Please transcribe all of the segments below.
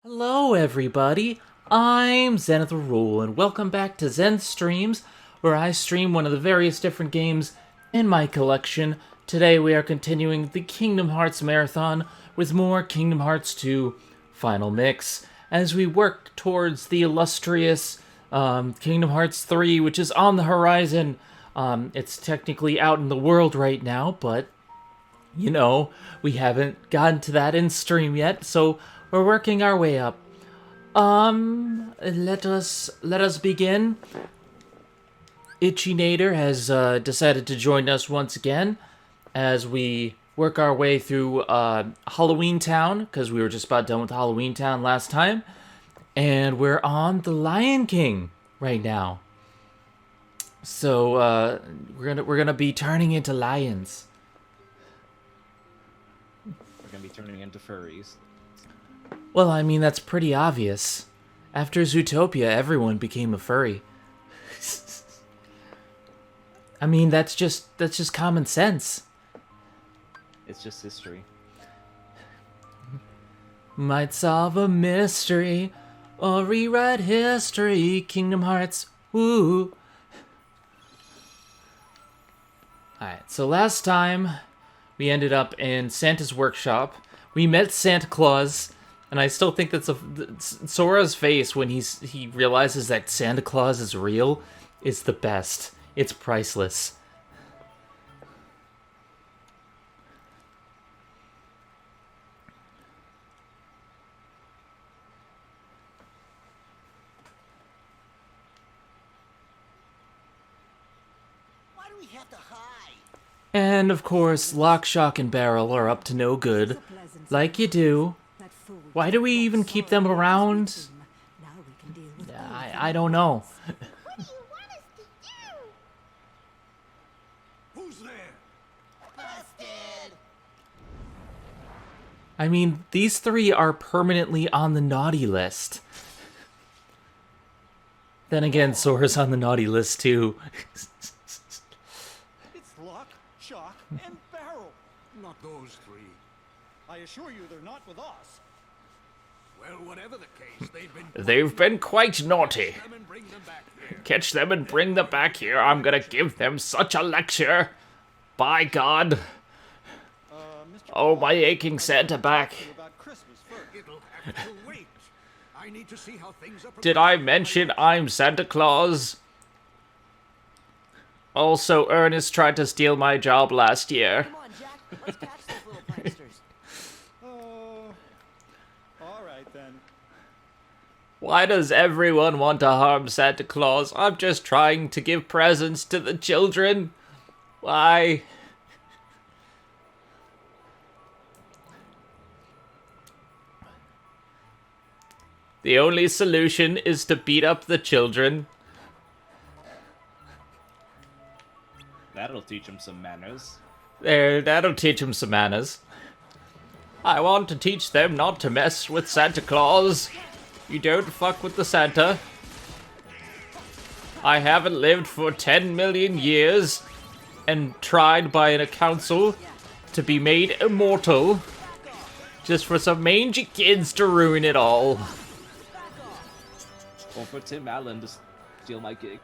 Hello everybody, I'm Zenith and welcome back to Zen Streams, where I stream one of the various different games in my collection. Today we are continuing the Kingdom Hearts Marathon with more Kingdom Hearts 2 Final Mix, as we work towards the illustrious Kingdom Hearts 3, which is on the horizon. It's technically out in the world right now, but we haven't gotten to that in stream yet, so we're working our way up. Let us begin. Itchy has decided to join us once again as we work our way through Halloween Town, because we were just about done with Halloween Town last time, and we're on the Lion King right now. So we're gonna be turning into lions. We're gonna be turning into furries. Well, I mean, that's pretty obvious. After Zootopia, everyone became a furry. I mean, that's just common sense. It's just history. Might solve a mystery or rewrite history. Kingdom Hearts, woo. Alright, so last time we ended up in Santa's workshop. We met Santa Claus. And I still think that's Sora's face when he realizes that Santa Claus is real is the best. It's priceless. Why do we have to hide? And of course, Lock, Shock, and Barrel are up to no good, like you do. Why do we even keep them around? I don't know. What do you want us to do? Who's there? Busted! I mean, these three are permanently on the naughty list. Then again, Sora's on the naughty list too. It's Lock, Shock, and Barrel. Not those three. I assure you they're not with us. Well, whatever the case, They've been quite naughty. them and bring them back here. Catch them and bring them back here. I'm gonna give them such a lecture. By God. Mr. Oh, my aching Santa back. About Christmas first. It'll have to wait. I need to see how things are. Did I mention I'm Santa Claus? Also, Ernest tried to steal my job last year. Come on, Jack. Let's catch those little pranksters. All right then. Why does everyone want to harm Santa Claus? I'm just trying to give presents to the children. Why? The only solution is to beat up the children. That'll teach him some manners. There, that'll teach them some manners. I want to teach them not to mess with Santa Claus. You don't fuck with the Santa. I haven't lived for 10 million years and tried by a council to be made immortal just for some mangy kids to ruin it all. Or for Tim Allen to steal my gig.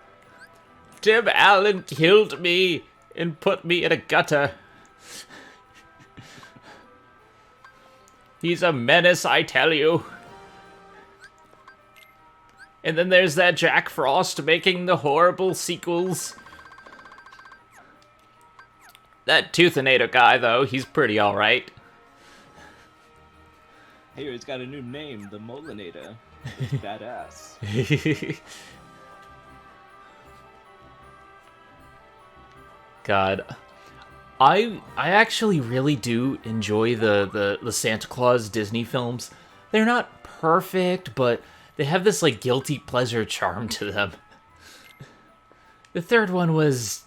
Tim Allen killed me and put me in a gutter. He's a menace, I tell you. And then there's that Jack Frost making the horrible sequels. That Toothinator guy, though, he's pretty alright. Hey, he's got a new name, the Molinator. It's badass. God. I actually really do enjoy the Santa Claus Disney films. They're not perfect, but they have this like guilty pleasure charm to them. The third one was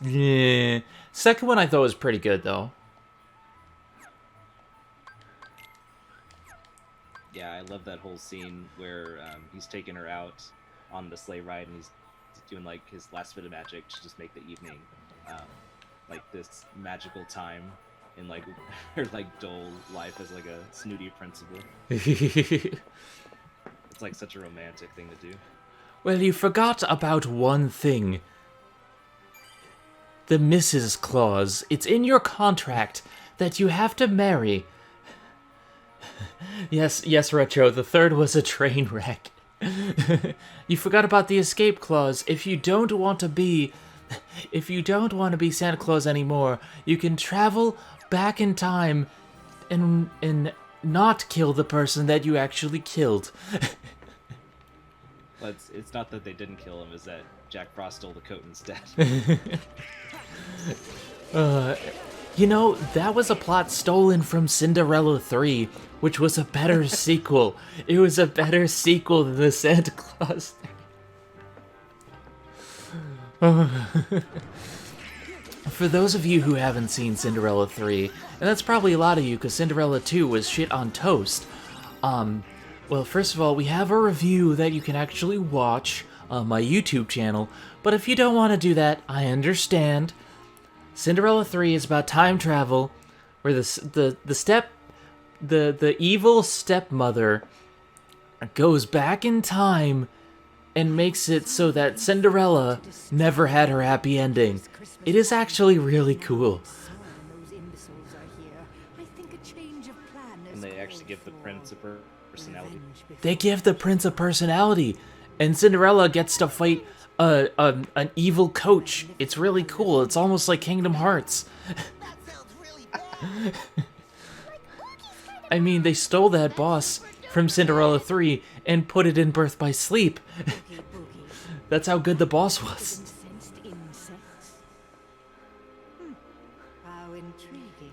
second one I thought was pretty good though. Yeah, I love that whole scene where he's taking her out on the sleigh ride and he's doing like his last bit of magic to just make the evening like this magical time in like her like dull life as like a snooty principal. It's like such a romantic thing to do. Well, you forgot about one thing. The Mrs. clause. It's in your contract that you have to marry. Yes, Retro, the third was a train wreck. You forgot about the escape clause. If you don't want to be Santa Claus anymore, you can travel back in time and not kill the person that you actually killed. But it's not that they didn't kill him, it's that Jack Frost stole the coat instead. You know, that was a plot stolen from Cinderella 3, which was a better sequel. It was a better sequel than the Santa Claus 3. For those of you who haven't seen Cinderella 3, and that's probably a lot of you because Cinderella 2 was shit on toast, well, first of all, we have a review that you can actually watch on my YouTube channel, but if you don't want to do that, I understand. Cinderella 3 is about time travel, where the evil stepmother goes back in time and makes it so that Cinderella never had her happy ending. It is actually really cool. And they actually give the prince a personality. They give the prince a personality, and Cinderella gets to fight an evil coach. It's really cool. It's almost like Kingdom Hearts. That sounds really bad. I mean, they stole that boss from Cinderella 3 and put it in Birth by Sleep. That's how good the boss was. Incensed insects? How intriguing.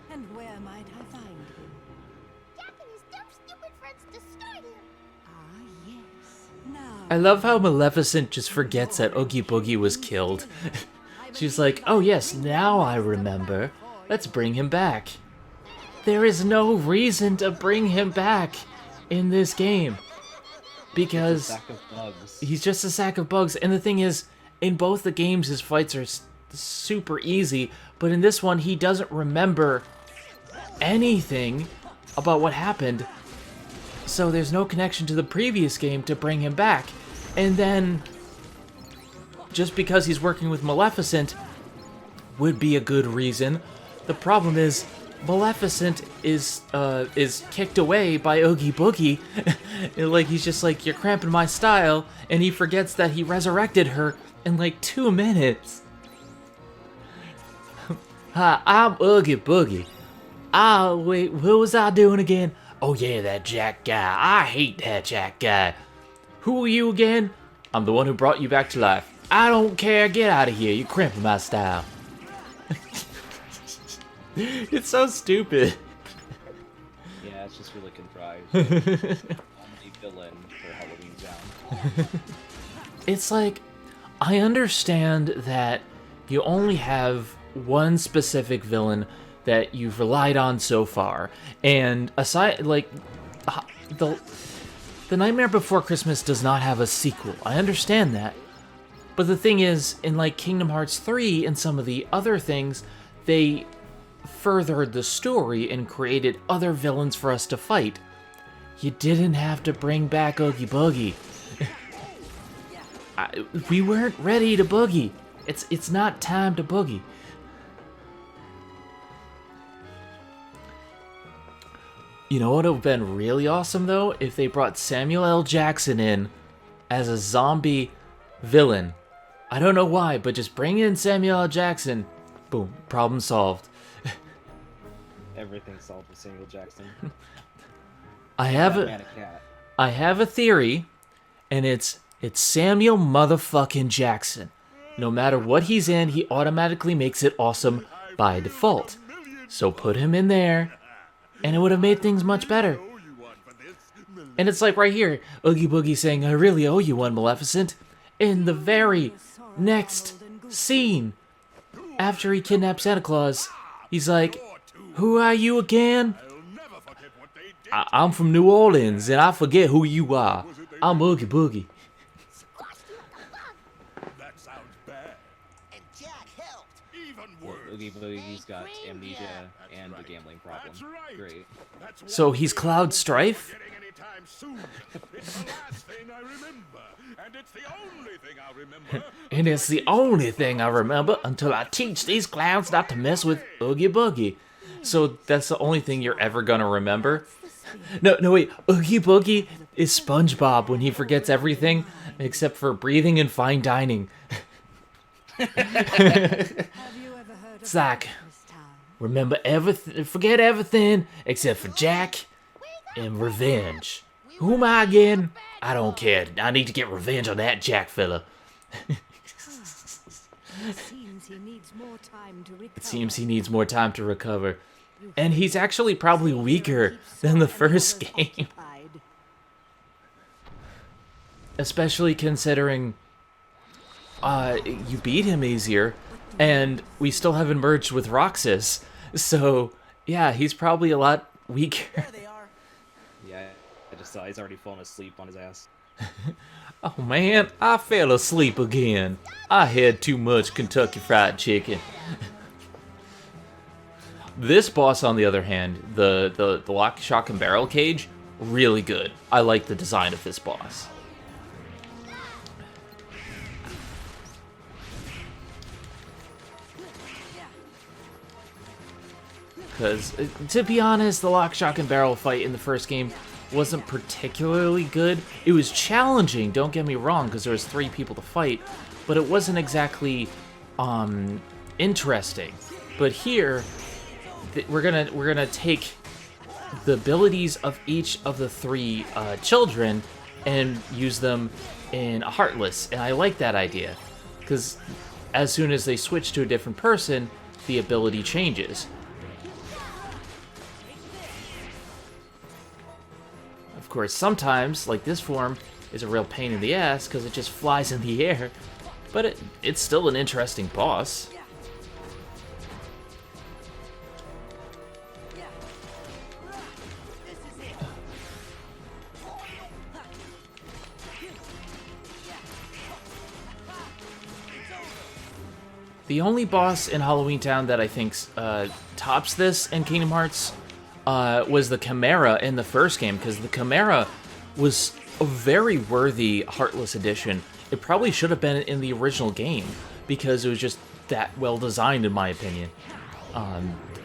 And where might I find him? Jack and his dumb, stupid friends destroyed him. Ah, yes. Now I love how Maleficent just forgets that Oogie Boogie was killed. She's like, oh yes, now I remember. Let's bring him back. There is no reason to bring him back in this game. Because Sack of bugs. he's just a sack of bugs. And the thing is, in both the games, his fights are super easy. But in this one, he doesn't remember anything about what happened. So there's no connection to the previous game to bring him back. And then, just because he's working with Maleficent would be a good reason. The problem is, Maleficent is kicked away by Oogie Boogie. Like, he's just like, you're cramping my style, and he forgets that he resurrected her in like 2 minutes. Hi, I'm Oogie Boogie. Wait, what was I doing again? Oh yeah, that Jack guy. I hate that Jack guy. Who are you again? I'm the one who brought you back to life. I don't care, get out of here, you're cramping my style. It's so stupid. Yeah, it's just really contrived. Comedy villain for Halloween Town. It's like, I understand that you only have one specific villain that you've relied on so far, and aside, like, the Nightmare Before Christmas does not have a sequel. I understand that, but the thing is, in like Kingdom Hearts 3 and some of the other things, they furthered the story and created other villains for us to fight. You didn't have to bring back Oogie Boogie. We weren't ready to boogie. It's not time to boogie. You know what would have been really awesome though? If they brought Samuel L. Jackson in as a zombie villain. I don't know why, but just bring in Samuel L. Jackson. Boom, problem solved. Everything solved with Samuel Jackson. I have Batman a cat. a theory, and it's Samuel motherfucking Jackson. No matter what he's in, he automatically makes it awesome by default. So put him in there, and it would have made things much better. And it's like right here, Oogie Boogie saying, I really owe you one, Maleficent. In the very next scene, after he kidnaps Santa Claus, he's like, who are you again? I'm from New Orleans, and I forget who you are. I'm Oogie Boogie. That sounds bad. And Jack helped. Even Oogie Boogie's got amnesia and a gambling problem. Great. So he's Cloud Strife? It's the last thing I remember, and it's the only thing I'll remember. And it's the only thing I remember until I teach these clowns not to mess with Oogie Boogie. So that's the only thing you're ever gonna remember? No, wait. Oogie Boogie is SpongeBob when he forgets everything except for breathing and fine dining. Have you ever heard It's of like, this town? remember everything, forget everything except for Jack and revenge. Who am I again? I don't care. I need to get revenge on that Jack fella. Seems he needs more time to recover. It seems he needs more time to recover. And he's actually probably weaker than the first game. Especially considering you beat him easier, and we still haven't merged with Roxas. So, yeah, he's probably a lot weaker. Yeah, I just saw he's already fallen asleep on his ass. Oh man, I fell asleep again. I had too much Kentucky Fried Chicken. This boss, on the other hand, the lock, shock, and barrel cage, really good. I like the design of this boss. Because, to be honest, the lock, shock, and barrel fight in the first game wasn't particularly good. It was challenging, don't get me wrong, because there was 3 people to fight, but it wasn't exactly interesting. But here, we're gonna take the abilities of each of the 3 children and use them in a Heartless, and I like that idea, because as soon as they switch to a different person, the ability changes. Of course, sometimes, like this form, is a real pain in the ass because it just flies in the air, but it's still an interesting boss. The only boss in Halloween Town that I think tops this in Kingdom Hearts was the Chimera in the first game, because the Chimera was a very worthy Heartless edition. It probably should have been in the original game, because it was just that well designed, in my opinion.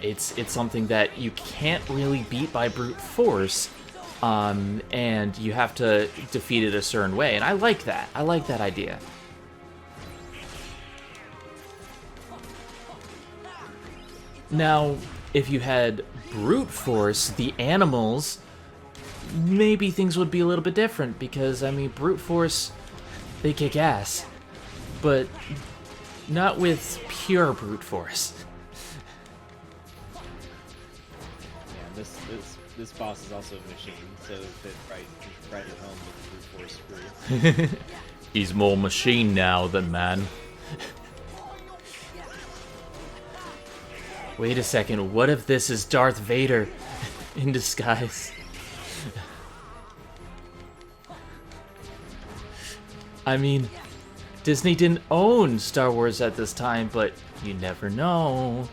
It's something that you can't really beat by brute force, and you have to defeat it a certain way, and I like that. I like that idea. Now, if you had brute force, the animals, maybe things would be a little bit different, because, I mean, brute force, they kick ass, but not with pure brute force. Yeah, this boss is also a machine, so fit right at home with brute force brute. He's more machine now than man. Wait a second, what if this is Darth Vader in disguise? I mean, Disney didn't own Star Wars at this time, but you never know.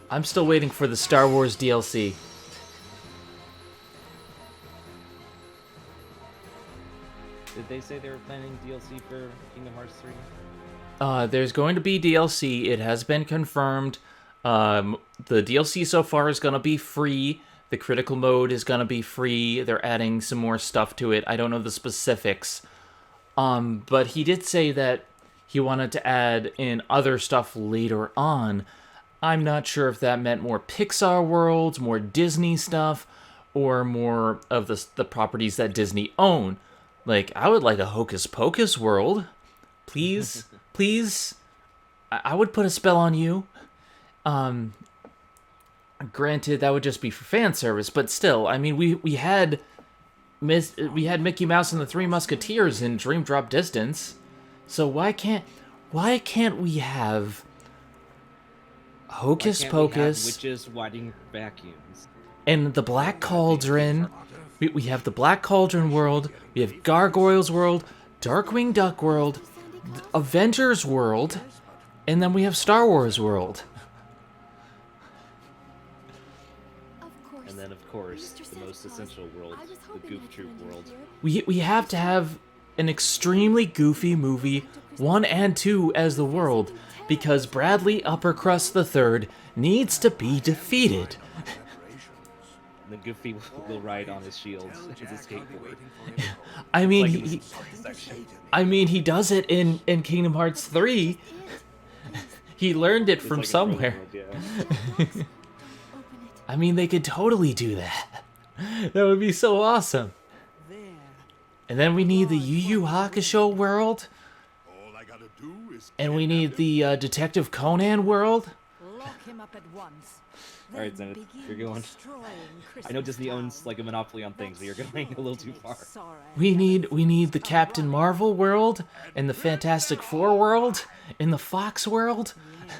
I'm still waiting for the Star Wars DLC. Did they say they were planning DLC for Kingdom Hearts 3? There's going to be DLC. It has been confirmed. The DLC so far is going to be free. The critical mode is going to be free. They're adding some more stuff to it. I don't know the specifics. But he did say that he wanted to add in other stuff later on. I'm not sure if that meant more Pixar worlds, more Disney stuff, or more of the properties that Disney own. Like, I would like a Hocus Pocus world. Please, please. I would put a spell on you. Granted, that would just be for fan service, but still, I mean, we had Mickey Mouse and the Three Musketeers in Dream Drop Distance. So why can't we have Hocus Pocus, witches riding vacuums, and the Black Cauldron, We have the Black Cauldron world, we have Gargoyles world, Darkwing Duck world, Avengers world, and then we have Star Wars world. And then, of course, the most essential world, the Goof Troop world. We have to have an extremely goofy movie, 1 and 2 as the world, because Bradley Uppercrust III needs to be defeated. And then Goofy will ride on his shield as a skateboard. I mean, Like he does it in Kingdom Hearts 3. He learned it from like a somewhere. world, yeah. I mean, they could totally do that. That would be so awesome. And then we need the Yu Yu Hakusho world. All I gotta do is And we need the Detective Conan world. Lock him up at once. Alright, Zenith, you're going. I know Disney owns like a monopoly on things, but you're going a little too far. We need the Captain Marvel world, and the Fantastic Four world, and the Fox world. Yes.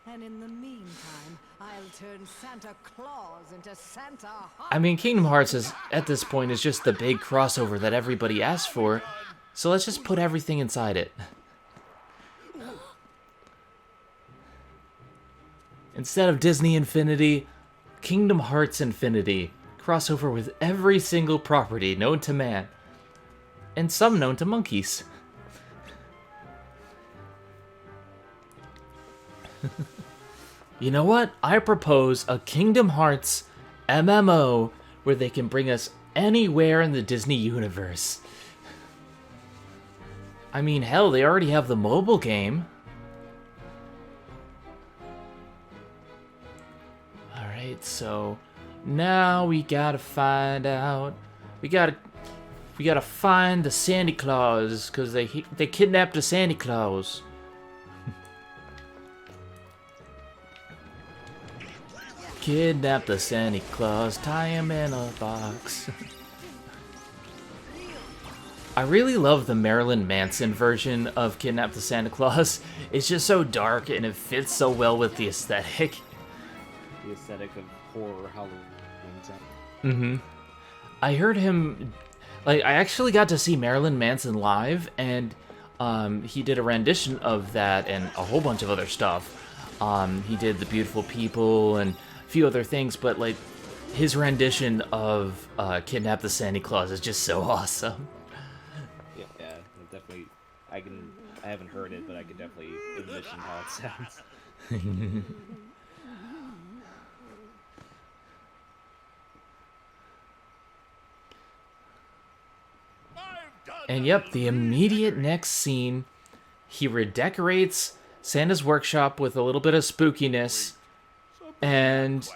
And in the meantime, I'll turn Santa Claus into Santa Hot. I mean, Kingdom Hearts is, at this point, is just the big crossover that everybody asked for. So let's just put everything inside it. Instead of Disney Infinity, Kingdom Hearts Infinity. Crossover with every single property known to man. And some known to monkeys. You know what? I propose a Kingdom Hearts MMO where they can bring us anywhere in the Disney universe. I mean, hell, they already have the mobile game. Alright, so now we gotta find out. We gotta find the Santa Claus, because they kidnapped the Santa Claus. Kidnap the Santa Claus, tie him in a box. I really love the Marilyn Manson version of Kidnap the Santa Claus. It's just so dark and it fits so well with the aesthetic. The aesthetic of horror Halloween time. Mm-hmm. I heard him... Like, I actually got to see Marilyn Manson live, and he did a rendition of that and a whole bunch of other stuff. He did The Beautiful People and a few other things, but, like, his rendition of Kidnap the Santa Claus is just so awesome. Yeah, definitely. I haven't heard it, but I can definitely envision how it sounds. And yep, the immediate next scene, he redecorates Santa's workshop with a little bit of spookiness, and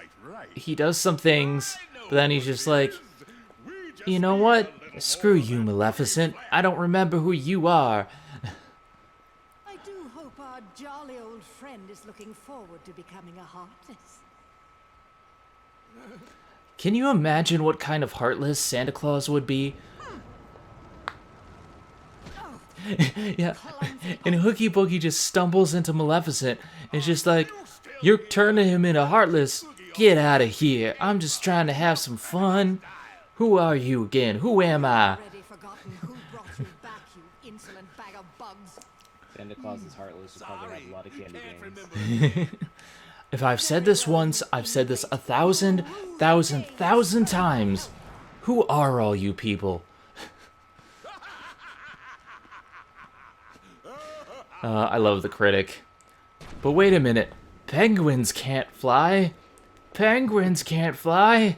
he does some things, but then he's just like, you know what? Screw you, Maleficent. I don't remember who you are. I do hope our jolly old friend is looking forward to becoming a Heartless. Can you imagine what kind of heartless Santa Claus would be? Yeah, and Hooky Boogie just stumbles into Maleficent. It's just like, you're turning him into Heartless. Get out of here. I'm just trying to have some fun. Who are you again? Who am I? Already forgotten who brought you back, you insolent bag of bugs. Santa Claus is heartless. You're probably gonna have a lot of candy canes. If I've said this once, I've said this 1,000 times. Who are all you people? I love the critic. But wait a minute. Penguins can't fly. Penguins can't fly.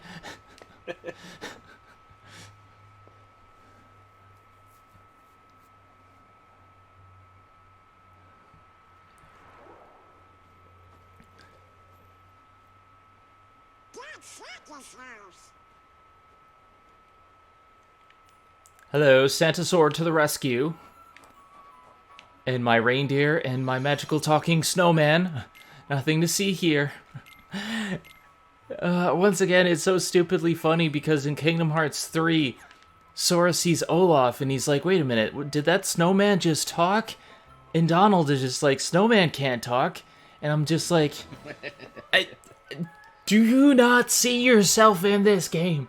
Hello, Santa Sora to the rescue. And my reindeer and my magical talking snowman. Nothing to see here. Once again, it's so stupidly funny because in Kingdom Hearts 3, Sora sees Olaf and he's like, wait a minute, did that snowman just talk? And Donald is just like, snowman can't talk. And I'm just like, do you not see yourself in this game?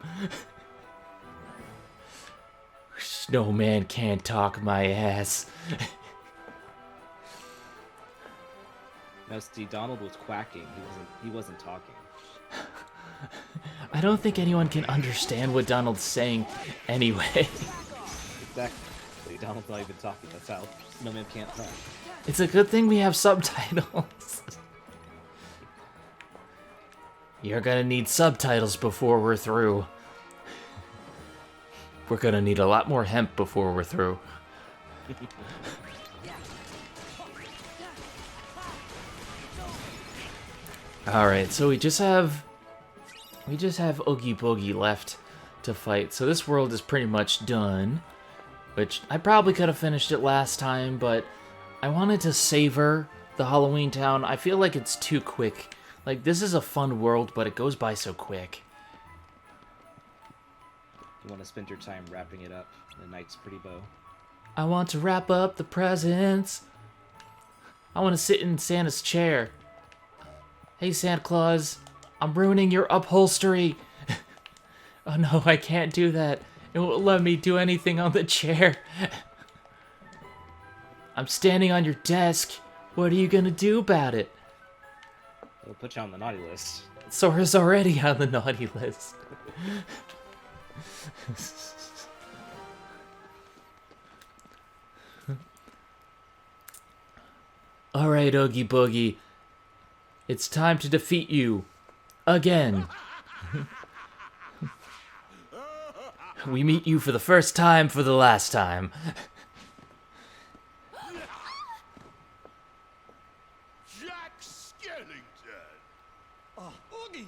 Snowman can't talk my ass. No, see, Donald was quacking. He wasn't talking. I don't think anyone can understand what Donald's saying anyway. Exactly. Donald's not even talking. That's how Snowman can't talk. It's a good thing we have subtitles. You're gonna need subtitles before we're through. We're gonna need a lot more hemp before we're through. Alright, so we just have Oogie Boogie left to fight. So this world is pretty much done. Which, I probably could have finished it last time, but I wanted to savor the Halloween Town. I feel like it's too quick. Like, this is a fun world, but it goes by so quick. You want to spend your time wrapping it up in a nice pretty bow. I want to wrap up the presents. I want to sit in Santa's chair. Hey, Santa Claus, I'm ruining your upholstery. Oh no, I can't do that. It won't let me do anything on the chair. I'm standing on your desk. What are you gonna do about it? It'll put you on the naughty list. Sora's already on the naughty list. Alright, Oogie Boogie. It's time to defeat you. Again. We meet you for the first time for the last time. Jack Skellington! Oogie!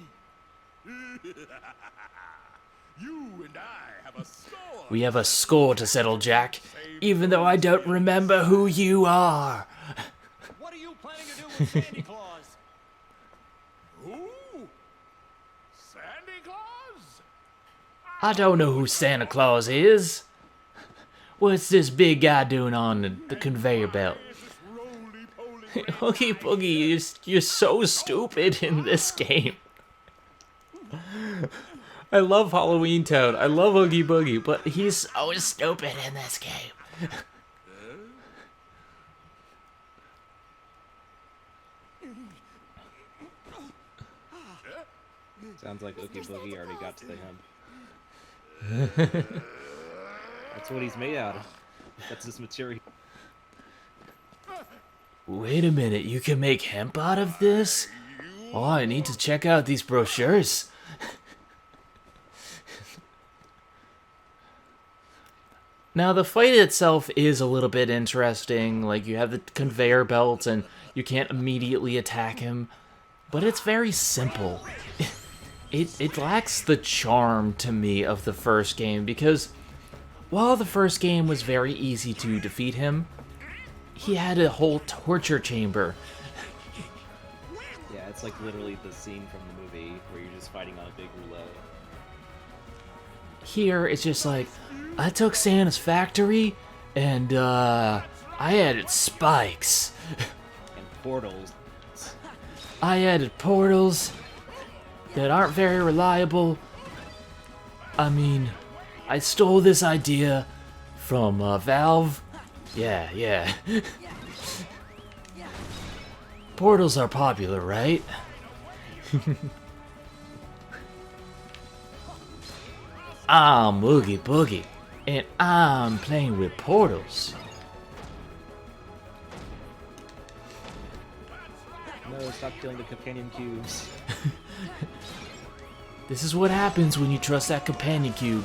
You and I have a score! We have a score to settle, Jack. Even though I don't remember who you are. What are you planning to do with Sandy Claus? Who? Sandy Claus? I don't know who Santa Claus is. What's this big guy doing on the conveyor belt? Oogie Boogie, you're so stupid in this game. I love Halloween Town. I love Oogie Boogie, but he's so stupid in this game. Sounds like Oogie Boogie already got to the hemp. That's what he's made out of. That's his material. Wait a minute, you can make hemp out of this? Oh, I need to check out these brochures. Now, the fight itself is a little bit interesting. Like, you have the conveyor belts and you can't immediately attack him. But it's very simple. It lacks the charm, to me, of the first game, because while the first game was very easy to defeat him, he had a whole torture chamber. Yeah, it's like literally the scene from the movie where you're just fighting on a big roulette. Here, it's just like, I took Santa's factory, and, I added spikes. And portals. I added portals that aren't very reliable. I mean, I stole this idea from Valve. Yeah. Portals are popular, right? I'm Oogie Boogie, and I'm playing with portals. No, stop killing the companion cubes. This is what happens when you trust that companion cube.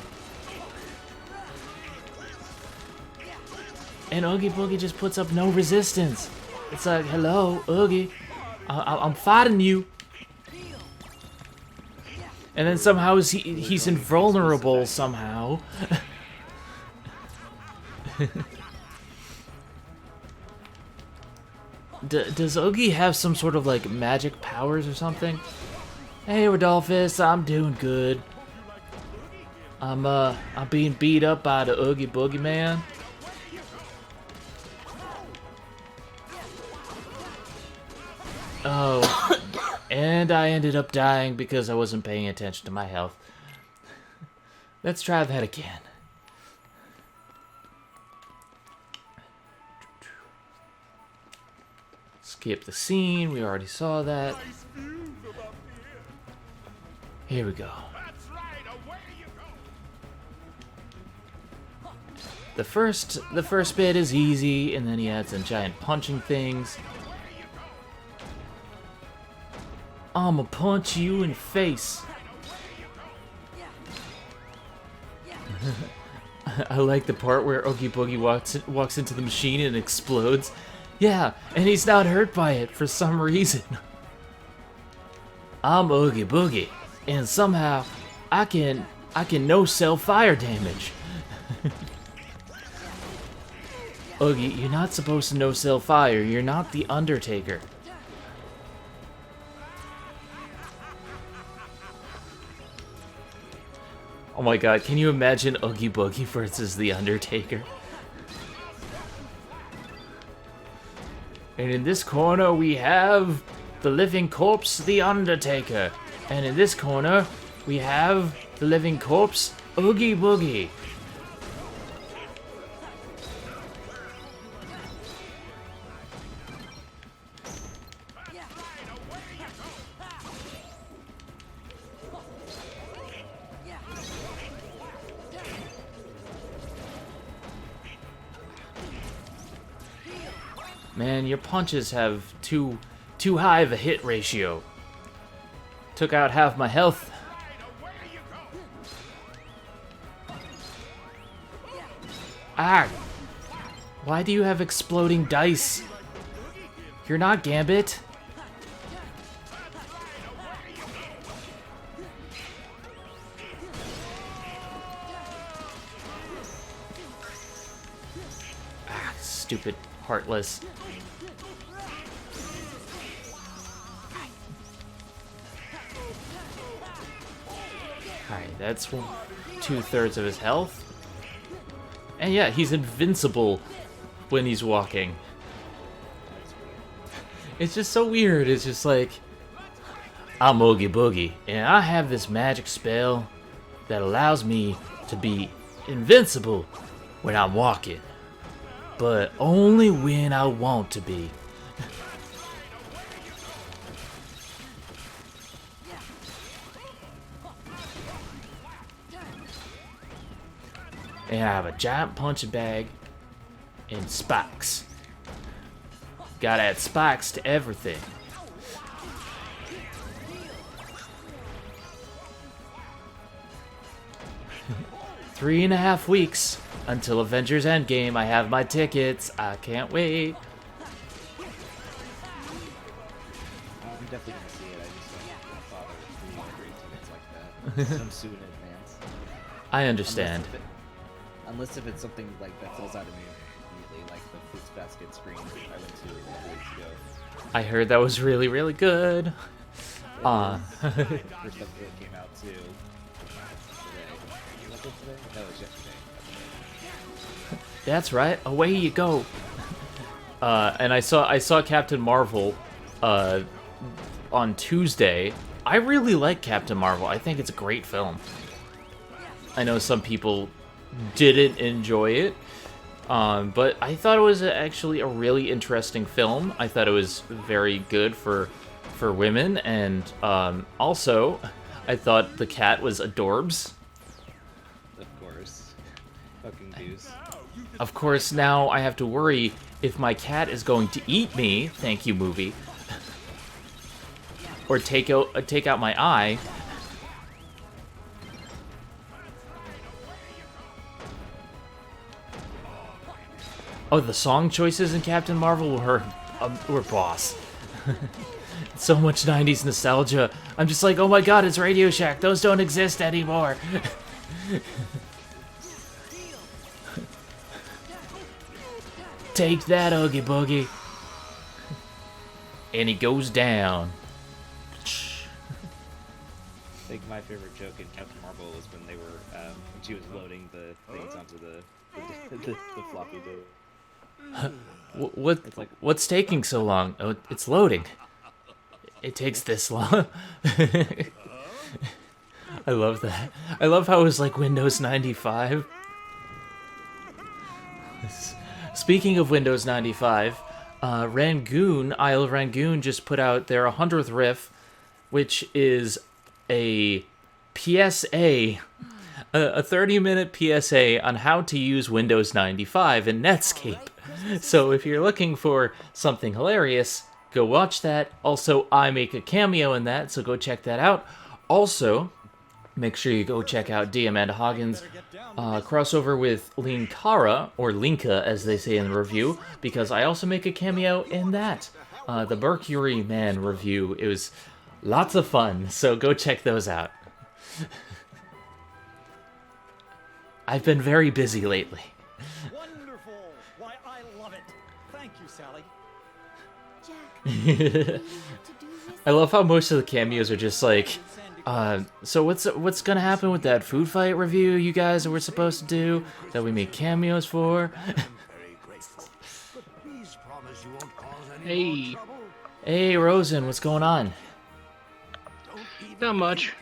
And Oogie Boogie just puts up no resistance. It's like, hello, Oogie, I'm fighting you. And then somehow he's invulnerable somehow. Does Oogie have some sort of like magic powers or something? Hey, Rodolphus, I'm doing good. I'm being beat up by the Oogie Boogie Man. Oh, and I ended up dying because I wasn't paying attention to my health. Let's try that again. skip the scene. We already saw that. Nice views above here. Here we go. That's right, away you go. The first bit is easy, and then he adds some giant punching things. I'ma punch you in the face. I like the part where Oogie Boogie walks into the machine and explodes. Yeah, and he's not hurt by it for some reason. I'm Oogie Boogie, and somehow I can no-sell fire damage. Oogie, you're not supposed to no-sell fire. You're not the Undertaker. Oh my god, can you imagine Oogie Boogie versus The Undertaker? And in this corner we have the living corpse, The Undertaker. And in this corner we have the living corpse, Oogie Boogie. Man, your punches have too high of a hit ratio. Took out half my health. Ah! Why do you have exploding dice? You're not Gambit. Ah, stupid heartless. Alright, that's 2/3 of his health. And yeah, he's invincible when he's walking. It's just so weird. It's just like, I'm Oogie Boogie, and I have this magic spell that allows me to be invincible when I'm walking. But only when I want to be. And I have a giant punching bag and spikes. Gotta add spikes to everything. Three and a half weeks until Avengers Endgame. I have my tickets. I can't wait. I'm definitely gonna see it. I just don't bother pre-ordering tickets like that. I'm soon in advance. I understand. Unless if it's something like that sells out of me immediately, like the Fruits Basket screen I went to a couple weeks ago. I heard that was really, really good. First episode came out too. Today. Was it today? No, it was yesterday. That's right. Away you go. And I saw Captain Marvel on Tuesday. I really like Captain Marvel. I think it's a great film. I know some people didn't enjoy it, but I thought it was actually a really interesting film. I thought it was very good for women, and also I thought the cat was adorbs. Of course. Fucking goose. Of course, now I have to worry if my cat is going to eat me. Thank you, movie. Or take out my eye. Oh, the song choices in Captain Marvel were boss. So much 90s nostalgia. I'm just like, oh my god, it's Radio Shack. Those don't exist anymore. Take that, Oogie Boogie. And he goes down. I think my favorite joke in Captain Marvel was when they were when she was loading the things onto the floppy disk. What's taking so long? Oh, it's loading. It takes this long. I love that. I love how it was like Windows 95. Speaking of Windows 95, Rangoon, Isle of Rangoon, just put out their 100th riff, which is a PSA, a 30-minute PSA on how to use Windows 95 in Netscape. So if you're looking for something hilarious, go watch that. Also, I make a cameo in that, so go check that out. Also, make sure you go check out D. Amanda Hoggins' crossover with Linkara, or Linka as they say in the review, because I also make a cameo in that. The Mercury Man review. It was lots of fun, so go check those out. I've been very busy lately. Wonderful. Why, I love it. Thank you, Sally. Jack, do you have to do this? I love how most of the cameos are just like, so what's gonna happen with that food fight review you guys were supposed to do that we made cameos for? Hey, Hey Rosen, what's going on? not much.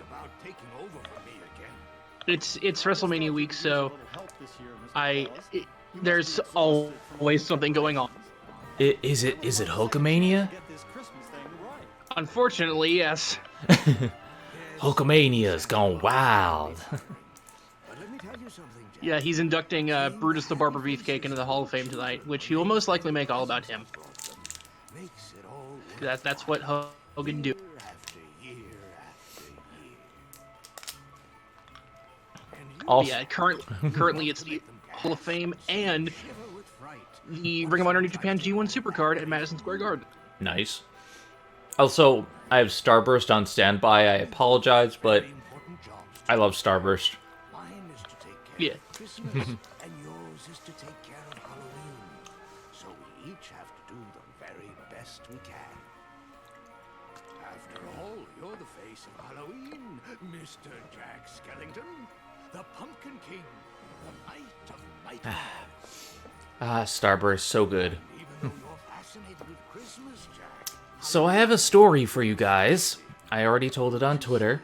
It's WrestleMania week, so there's always something going on. Is it Hulkamania? Get this Christmas thing right. Unfortunately, yes. Hulkamania's gone wild. Yeah, he's inducting Brutus the Barber Beefcake into the Hall of Fame tonight, which he will most likely make all about him. That's what Hogan do. Also, Yeah, currently it's the Hall of Fame and the Ring of Honor New Japan G1 Supercard at Madison Square Garden. nice. Also, I have Starburst on standby. I apologize, but I love Starburst. Yeah. And yours is to take care of Halloween. So we each have to do the very best we can. After all, you're the face of Halloween, Mr. Jack Skellington, the Pumpkin King, the might of might. Starburst, so good. Even though you're fascinated with Christmas, Jack, So I have a story for you guys. I already told it on Twitter.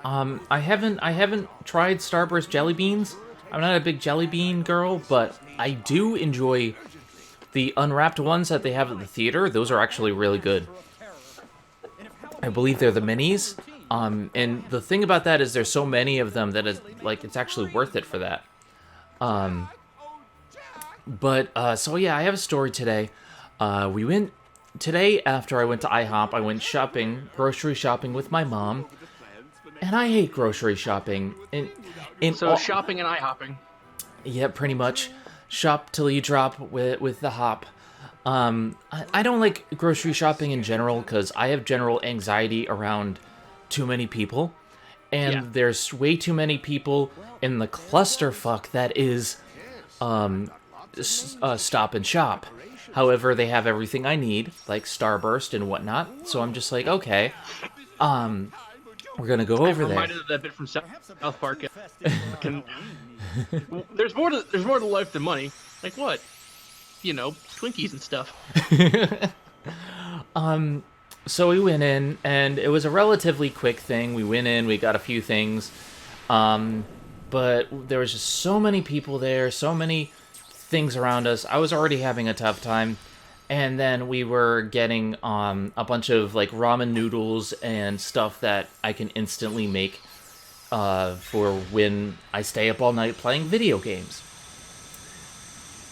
I haven't tried Starburst jelly beans. I'm not a big jelly bean girl, but I do enjoy the unwrapped ones that they have at the theater. Those are actually really good. I believe they're the minis. And the thing about that is there's so many of them that it's actually worth it for that. So yeah, I have a story today. We went today after I went to IHOP. I went grocery shopping with my mom. And I hate grocery shopping. Shopping and IHOpping. Yeah, pretty much. Shop till you drop with the hop. I don't like grocery shopping in general because I have general anxiety around too many people. And there's way too many people in the clusterfuck that is Stop and Shop. However, they have everything I need, like Starburst and whatnot. So I'm just like, okay. We're gonna go over there. Reminded of that bit from South Park. There's more to life than money. Like what? You know, Twinkies and stuff. So we went in, and it was a relatively quick thing. We went in, we got a few things, but there was just so many people there, so many things around us. I was already having a tough time. And then we were getting a bunch of like ramen noodles and stuff that I can instantly make for when I stay up all night playing video games.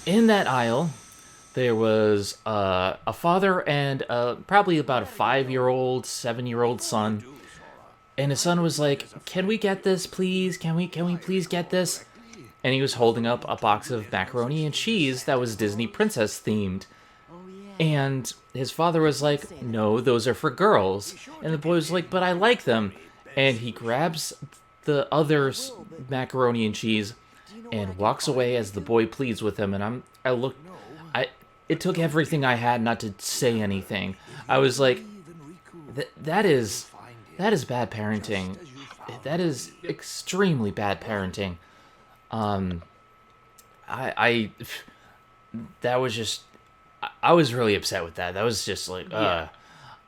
In that aisle, there was a father and probably about a 5-year-old, 7-year-old son. And his son was like, "Can we get this, please? Can we please get this?" And he was holding up a box of macaroni and cheese that was Disney princess themed. And his father was like, "No, those are for girls." And the boy was like, "But I like them." And he grabs the other macaroni and cheese and walks away as the boy pleads with him. And it took everything I had not to say anything. I was like, that is bad parenting. That is extremely bad parenting. That was just, I was really upset with that. That was just like,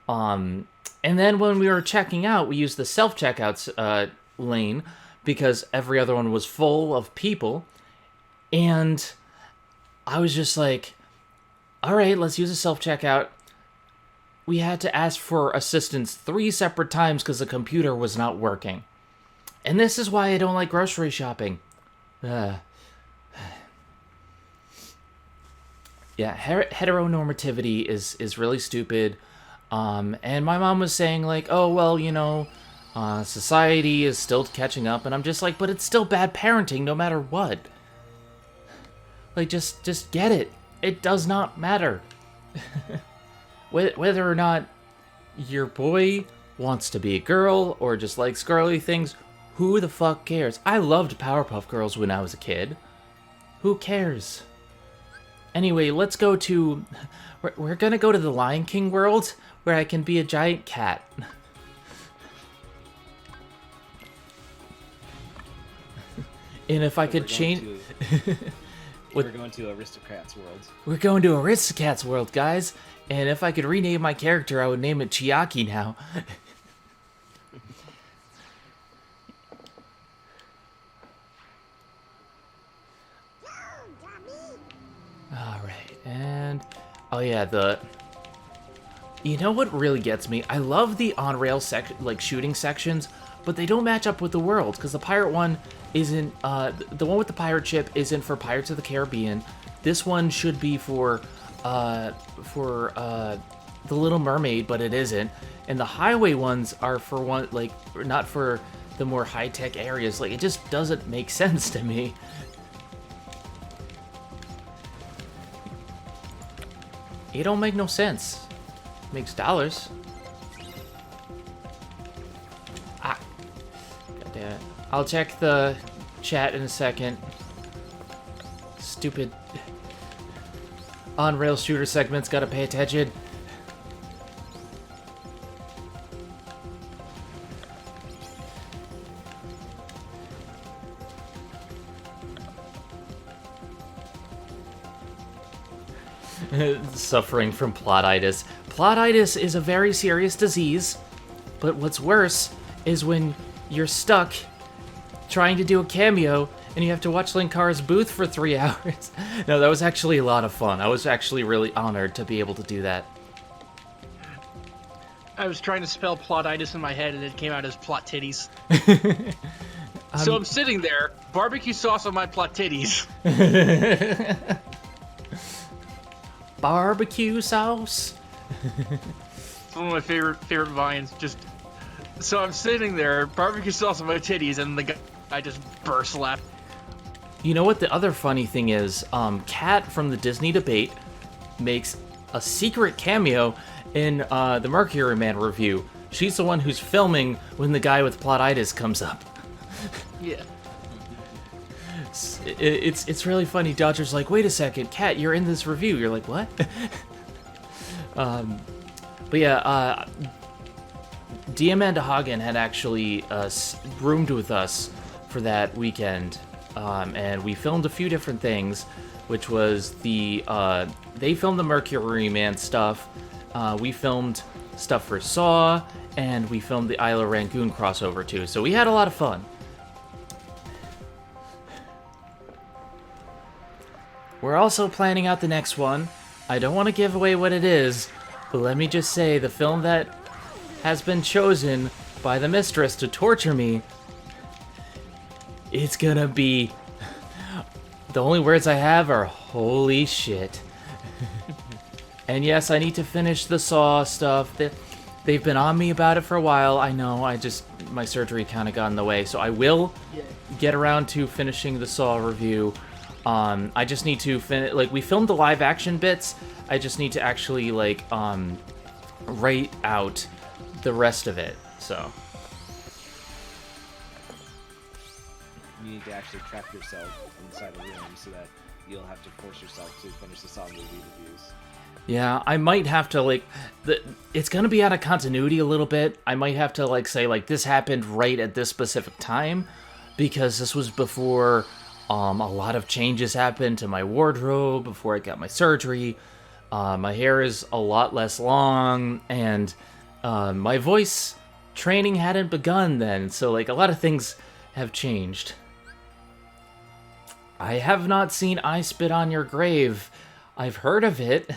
And then when we were checking out, we used the self-checkouts lane because every other one was full of people. And I was just like, Alright, let's use a self-checkout. We had to ask for assistance 3 separate times because the computer was not working. And this is why I don't like grocery shopping. Yeah, heteronormativity is really stupid. And my mom was saying, like, oh, well, you know, society is still catching up. And I'm just like, but it's still bad parenting no matter what. Like, just get it. It does not matter. Whether or not your boy wants to be a girl or just likes girly things, who the fuck cares? I loved Powerpuff Girls when I was a kid. Who cares? Anyway, let's go to... We're gonna go to the Lion King world, where I can be a giant cat. And if I could change... We're going to Aristocrats world. We're going to Aristocats world, guys. And if I could rename my character, I would name it Chiaki now. Alright, and... Oh yeah, You know what really gets me? I love the on-rail shooting sections, but they don't match up with the world, because the pirate one isn't... the one with the pirate ship isn't for Pirates of the Caribbean. This one should be for The Little Mermaid, but it isn't. And the highway ones are for one, like, not for the more high-tech areas. Like, it just doesn't make sense to me. It don't make no sense. Makes dollars. Ah. God damn it. I'll check the chat in a second. Stupid on-rail shooter segments, gotta pay attention. Suffering from plotitis. Plotitis is a very serious disease, but what's worse is when you're stuck trying to do a cameo and you have to watch Linkara's booth for 3 hours. No, that was actually a lot of fun. I was actually really honored to be able to do that. I was trying to spell plotitis in my head and it came out as plot titties. So I'm sitting there, barbecue sauce on my plot titties. Barbecue sauce? It's one of my favorite vines. So I'm sitting there, barbecue sauce on my titties, and the guy just burst laughing. You know what the other funny thing is? Kat from the Disney Debate makes a secret cameo in the Mercury Man review. She's the one who's filming when the guy with plotitis comes up. Yeah. It's really funny. Dodger's like, wait a second, Kat, you're in this review. You're like, what? But yeah, Diamanda Hagen had actually roomed with us for that weekend, and we filmed a few different things, which was they filmed the Mercury Man stuff, we filmed stuff for Saw, and we filmed the Isle of Rangoon crossover too, so we had a lot of fun. We're also planning out the next one. I don't want to give away what it is, but let me just say the film that has been chosen by the mistress to torture me, it's gonna be... The only words I have are holy shit. And yes, I need to finish the Saw stuff. They've been on me about it for a while. I know, my surgery kind of got in the way, so I will get around to finishing the Saw review. I just need to finish, like, we filmed the live action bits. I just need to actually, like, write out the rest of it, so. You need to actually trap yourself inside a room so that you'll have to force yourself to finish the Saw movie reviews. Yeah, I might have to, like, it's gonna be out of continuity a little bit. I might have to, like, say, like, this happened right at this specific time, because this was before... a lot of changes happened to my wardrobe before I got my surgery. My hair is a lot less long, and my voice training hadn't begun then, so like a lot of things have changed. I have not seen I Spit on Your Grave. I've heard of it.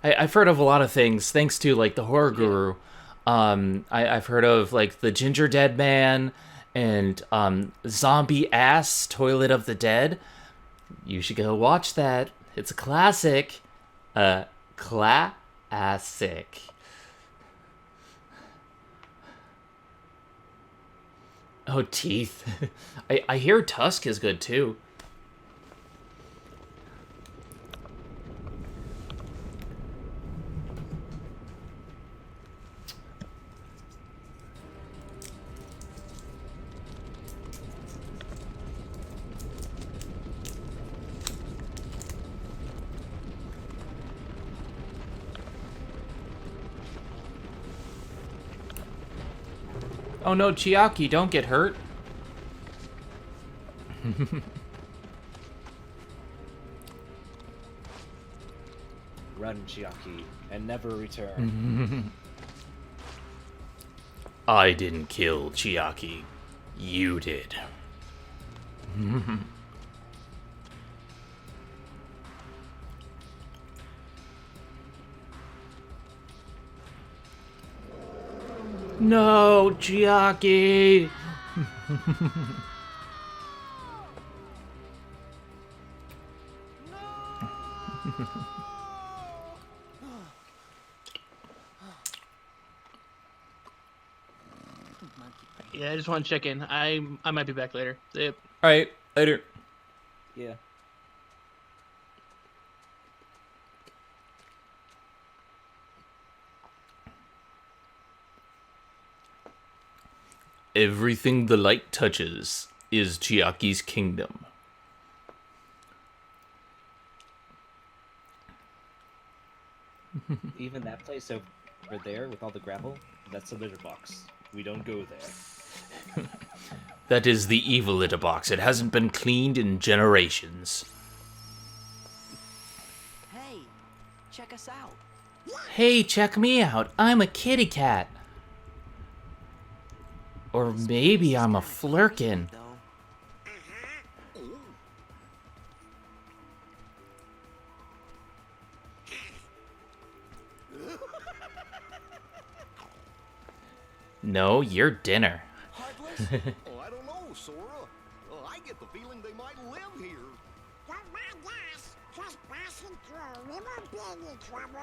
I've heard of a lot of things thanks to like the horror guru. I've heard of like the Ginger Dead Man and Zombie Ass Toilet of the Dead. You should go watch that. It's a classic. Classic. Oh, Teeth. I hear Tusk is good too. Oh no, Chiaki, don't get hurt. Run, Chiaki, and never return. I didn't kill Chiaki. You did. No, Chiaki! Yeah, I just want to check in. I might be back later. Yep. Alright, later. Yeah. Everything the light touches is Chiaki's kingdom. Even that place over there with all the gravel, that's a litter box. We don't go there. That is the evil litter box. It hasn't been cleaned in generations. Hey, check us out. Hey, check me out. I'm a kitty cat. Or maybe I'm a flirkin. No, you're dinner. Heartless? Oh, I don't know, Sora. Oh, I get the feeling they might live here. Oh my gosh, trespassing through a river being in trouble.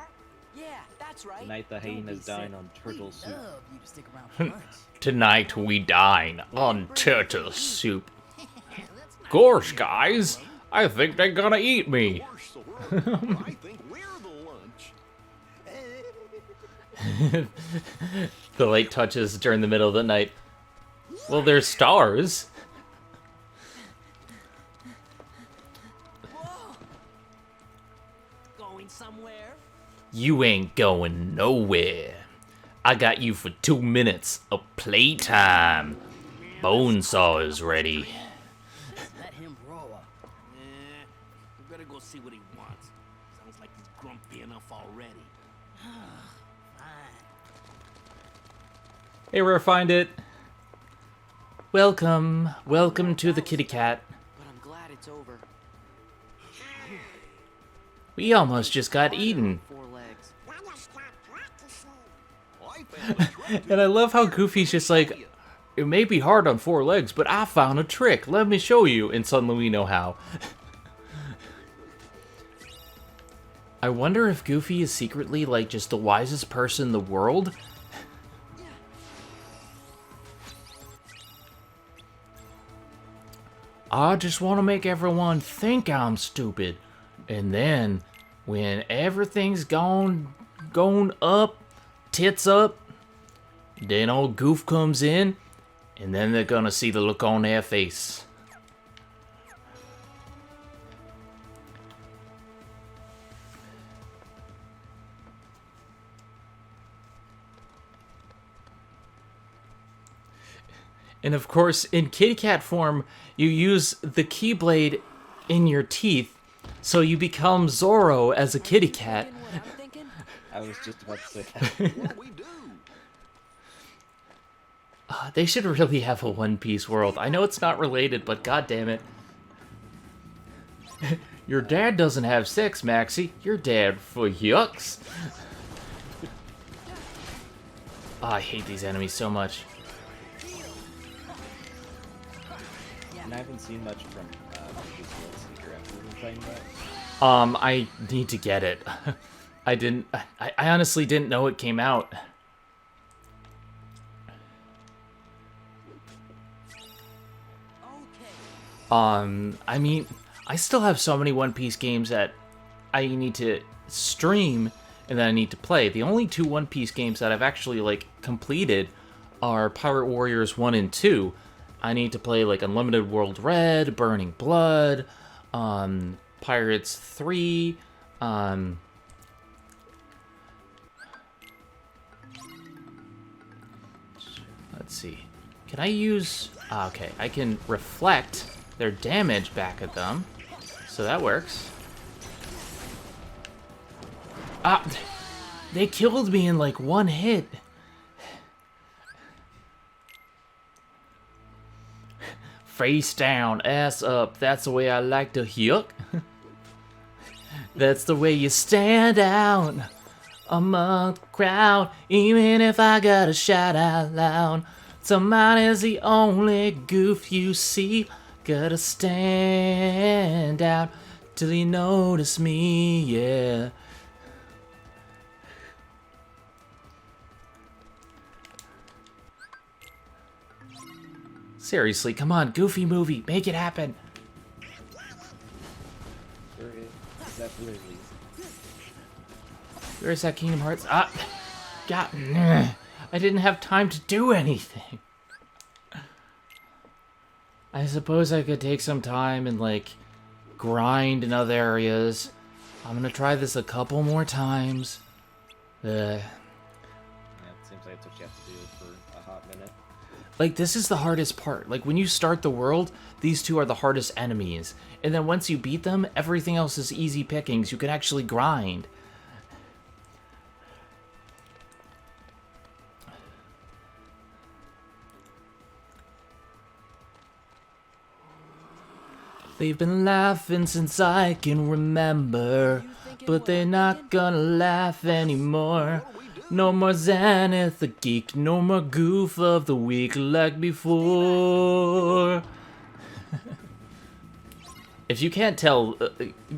Yeah, that's right. Tonight the hyenas dine on turtle soup. Love you to stick around for lunch. Tonight we dine on turtle soup. Gosh, guys, I think they're gonna eat me. Of course, Sora. I think we're the lunch. The light touches during the middle of the night. Well, there's stars. Whoa! Going somewhere? You ain't going nowhere. I got you for 2 minutes of playtime. Bonesaw is ready. Let him roar. We better go see what he wants. Sounds like he's grumpy enough already. Hey, where find it? Welcome to the kitty cat. But I'm glad it's over. We almost just got eaten. 4 legs. Gotta stop practicing. I found a trick. And I love how Goofy's just like, it may be hard on 4 legs, but I found a trick. Let me show you. And suddenly we know how. I wonder if Goofy is secretly like just the wisest person in the world. I just want to make everyone think I'm stupid. And then, when everything's gone up, tits up, then old Goof comes in, and then they're gonna see the look on their face. And of course, in kitty cat form, you use the Keyblade in your teeth, so you become Zorro as a kitty cat. I was just about to say that. What do we do? They should really have a One Piece world. I know it's not related, but god damn it. Your dad doesn't have sex, Maxie. Your dad for yucks. Oh, I hate these enemies so much. And I haven't seen much from this World Seeker. Have you been playing that? I need to get it. I honestly didn't know it came out. I mean, I still have so many One Piece games that I need to stream and then I need to play. The only two One Piece games that I've actually, like, completed are Pirate Warriors 1 and 2. I need to play, like, Unlimited World Red, Burning Blood, Pirates 3, let's see. Can I use... okay, I can reflect their damage back at them. So that works. Ah! They killed me in like one hit. Face down, ass up. That's the way I like to yuck. That's the way you stand out among the crowd. Even if I gotta shout out loud. Somebody's the only goof you see. Gotta stand out till you notice me, yeah. Seriously, come on, Goofy movie, make it happen. Where is that literally? Where's that Kingdom Hearts? Ah, God, I didn't have time to do anything. I suppose I could take some time and, like, grind in other areas. I'm gonna try this a couple more times. Yeah, it seems like that's what you have to do for a hot minute. Like, this is the hardest part. Like, when you start the world, these two are the hardest enemies. And then once you beat them, everything else is easy pickings. You can actually grind. They've been laughing since I can remember, but they're not gonna laugh anymore. No more Zenith the geek, no more goof of the week like before. If you can't tell,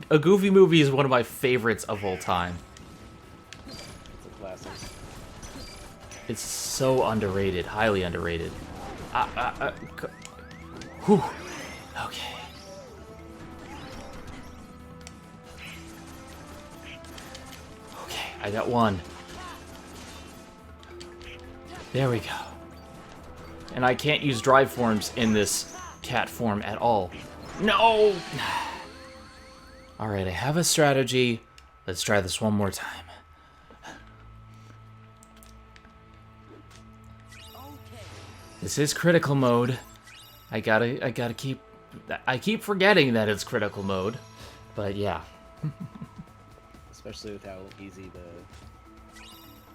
a Goofy movie is one of my favorites of all time. It's a classic. It's so underrated, highly underrated. Whew. Okay. Okay, I got one. There we go. And I can't use drive forms in this cat form at all. No! Alright, I have a strategy. Let's try this one more time. This is critical mode. I keep forgetting that it's critical mode. But yeah. Especially with how easy the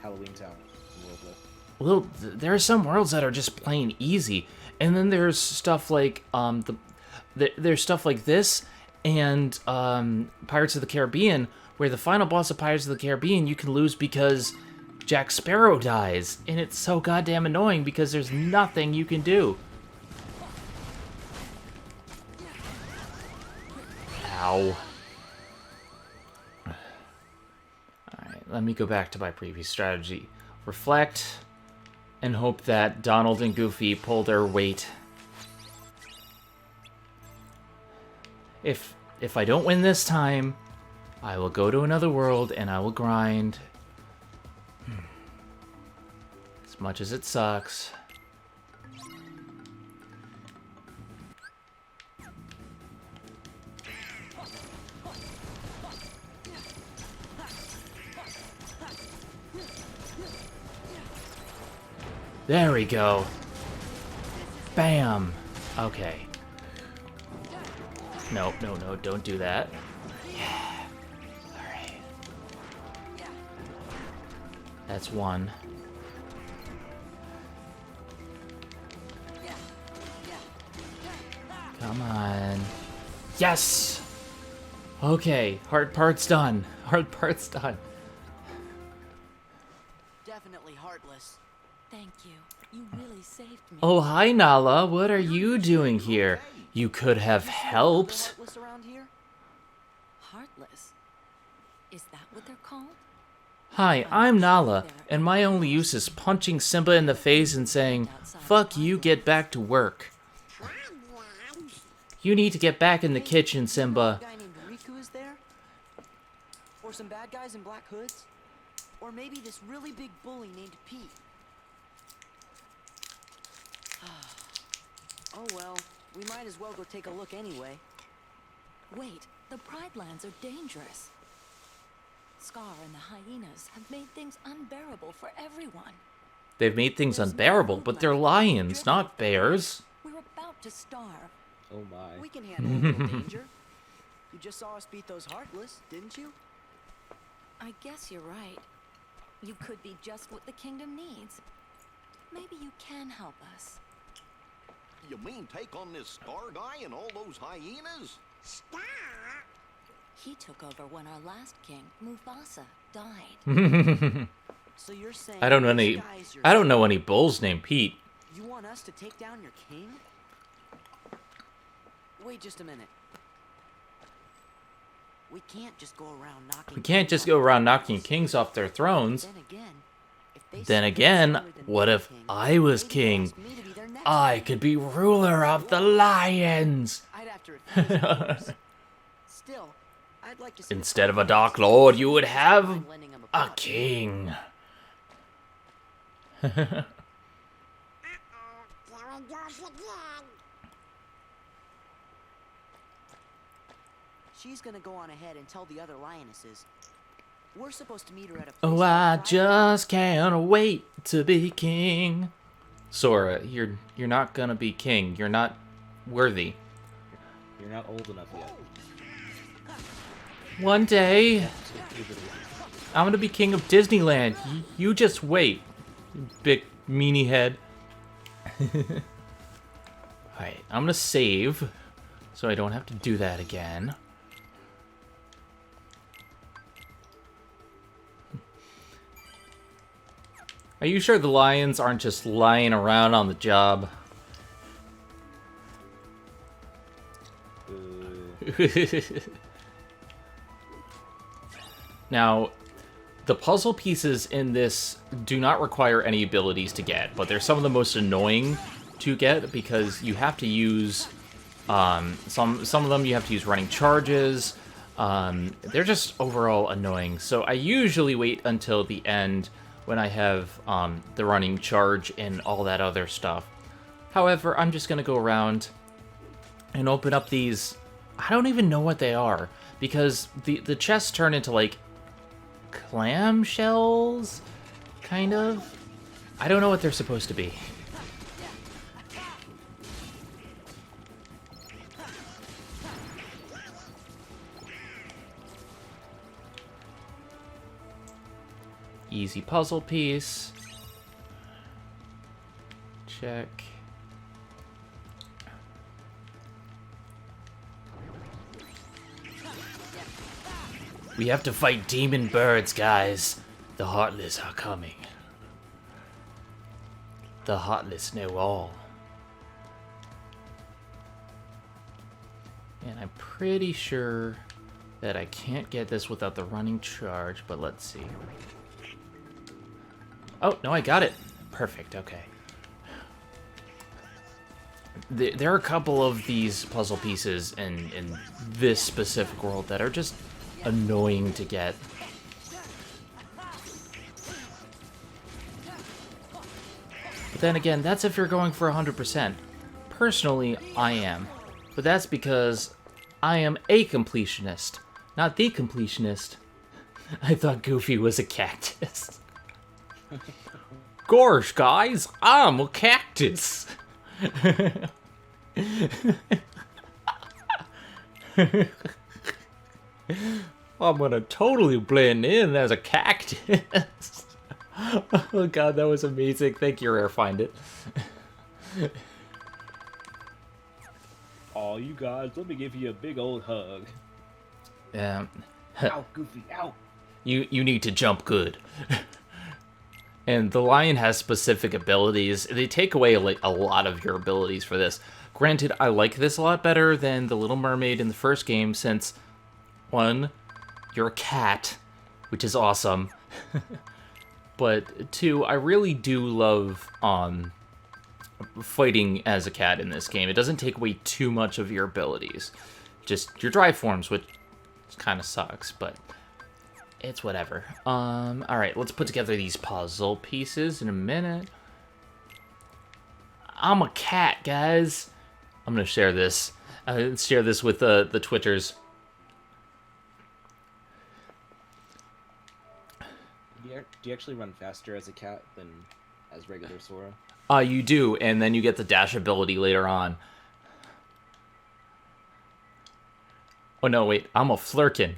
Halloween Town world was. Well, there are some worlds that are just plain easy, and then there's stuff like there's stuff like this and Pirates of the Caribbean, where the final boss of Pirates of the Caribbean you can lose because Jack Sparrow dies, and it's so goddamn annoying because there's nothing you can do. Ow. Alright, let me go back to my previous strategy. Reflect, and hope that Donald and Goofy pull their weight. If I don't win this time, I will go to another world and I will grind. As much as it sucks. There we go. Bam. Okay. No, no, no, don't do that. Yeah. Alright. That's one. Come on. Yes! Okay, hard part's done. Hard part's done. Definitely heartless. Thank you. You really saved me. Oh, hi, Nala. What are you doing here? You could have helped. Heartless around here? Heartless? Is that what they're called? Hi, I'm Nala, and my only use is punching Simba in the face and saying, "Fuck you, get back to work." Problems? You need to get back in the kitchen, A Simba. guy named Riku is there? Or some bad guys in black hoods? Or maybe this really big bully named Pete? Oh well, we might as well go take a look anyway. Wait, the Pride Lands are dangerous. Scar and the hyenas have made things unbearable for everyone. They've made things There's no unbearable, food but they're left. lions, Driven not bears. We're about to starve. Oh my. We can handle a little danger. You just saw us beat those Heartless, didn't you? I guess you're right. You could be just what the kingdom needs. Maybe you can help us. You mean take on this Star guy and all those hyenas? Star? He took over when our last king, Mufasa, died. So you're saying I don't know this any. guy's your I don't know any bulls named Pete. You want us to take down your king? Wait just a minute. We can't just go around knocking. We can't just kings go off around their knocking thrones. kings off their thrones. Then again, What if I was king? I could be ruler of the lions. I'd have to refuse, of course. Still, I'd like to see the Instead of a Heartless dark lord, you would mind have lending him a pup. king. Uh-oh. There it goes again. She's gonna go on ahead and tell the other lionesses. We're supposed to meet her at a place Oh, called I Pride just can't wait to be king. Sora, you're not gonna be king. You're not worthy. You're not old enough yet. One day, I'm gonna be king of Disneyland. You just wait, you big meanie head. Alright, I'm gonna save, so I don't have to do that again. Are you sure the lions aren't just lying around on the job? Now, the puzzle pieces in this do not require any abilities to get, but they're some of the most annoying to get because you have to use some of them you have to use running charges. They're just overall annoying. So I usually wait until the end when I have the running charge and all that other stuff. However, I'm just gonna go around and open up these. I don't even know what they are because the chests turn into like clamshells, kind of. I don't know what they're supposed to be. Easy puzzle piece. Check. We have to fight demon birds, guys. The Heartless are coming. The Heartless know all. And I'm pretty sure that I can't get this without the running charge, but let's see. Oh, no, I got it. Perfect, okay. There are a couple of these puzzle pieces in this specific world that are just annoying to get. But then again, that's if you're going for 100%. Personally, I am. But that's because I am a completionist, not the completionist. I thought Goofy was a cactus. Gosh, guys, I'm a cactus. I'm gonna totally blend in as a cactus. Oh god, that was amazing. Thank you, Rare Find It. Aw, you guys, let me give you a big old hug. Ow, Goofy, ow! You need to jump good. And the lion has specific abilities. They take away like a lot of your abilities for this. Granted, I like this a lot better than the Little Mermaid in the first game since, one, you're a cat, which is awesome. But two, I really do love fighting as a cat in this game. It doesn't take away too much of your abilities. Just your drive forms, which kind of sucks, but it's whatever. Alright, let's put together these puzzle pieces in a minute. I'm a cat, guys. I'm gonna share this. Share this with the Twitters. Do you actually run faster as a cat than as regular Sora? You do, and then you get the dash ability later on. Oh no, wait, I'm a flirkin.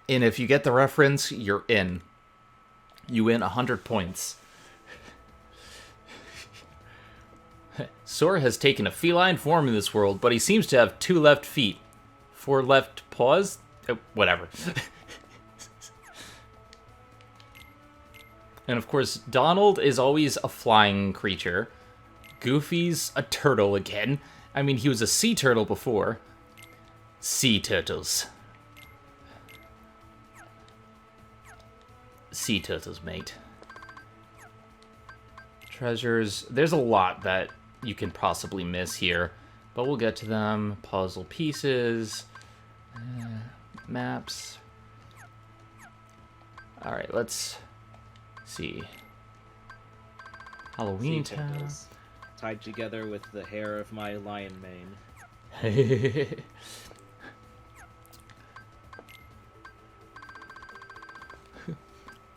And if you get the reference, you're in. You win 100 points. Sora has taken a feline form in this world, but he seems to have 2 left feet. 4 left paws? Whatever. And of course, Donald is always a flying creature. Goofy's a turtle again. I mean, he was a sea turtle before. Sea turtles. Sea turtles, mate. Treasures. There's a lot that you can possibly miss here, but we'll get to them. Puzzle pieces. Maps. Alright, let's see. Halloween Sea Town. turtles, tied together with the hair of my lion mane.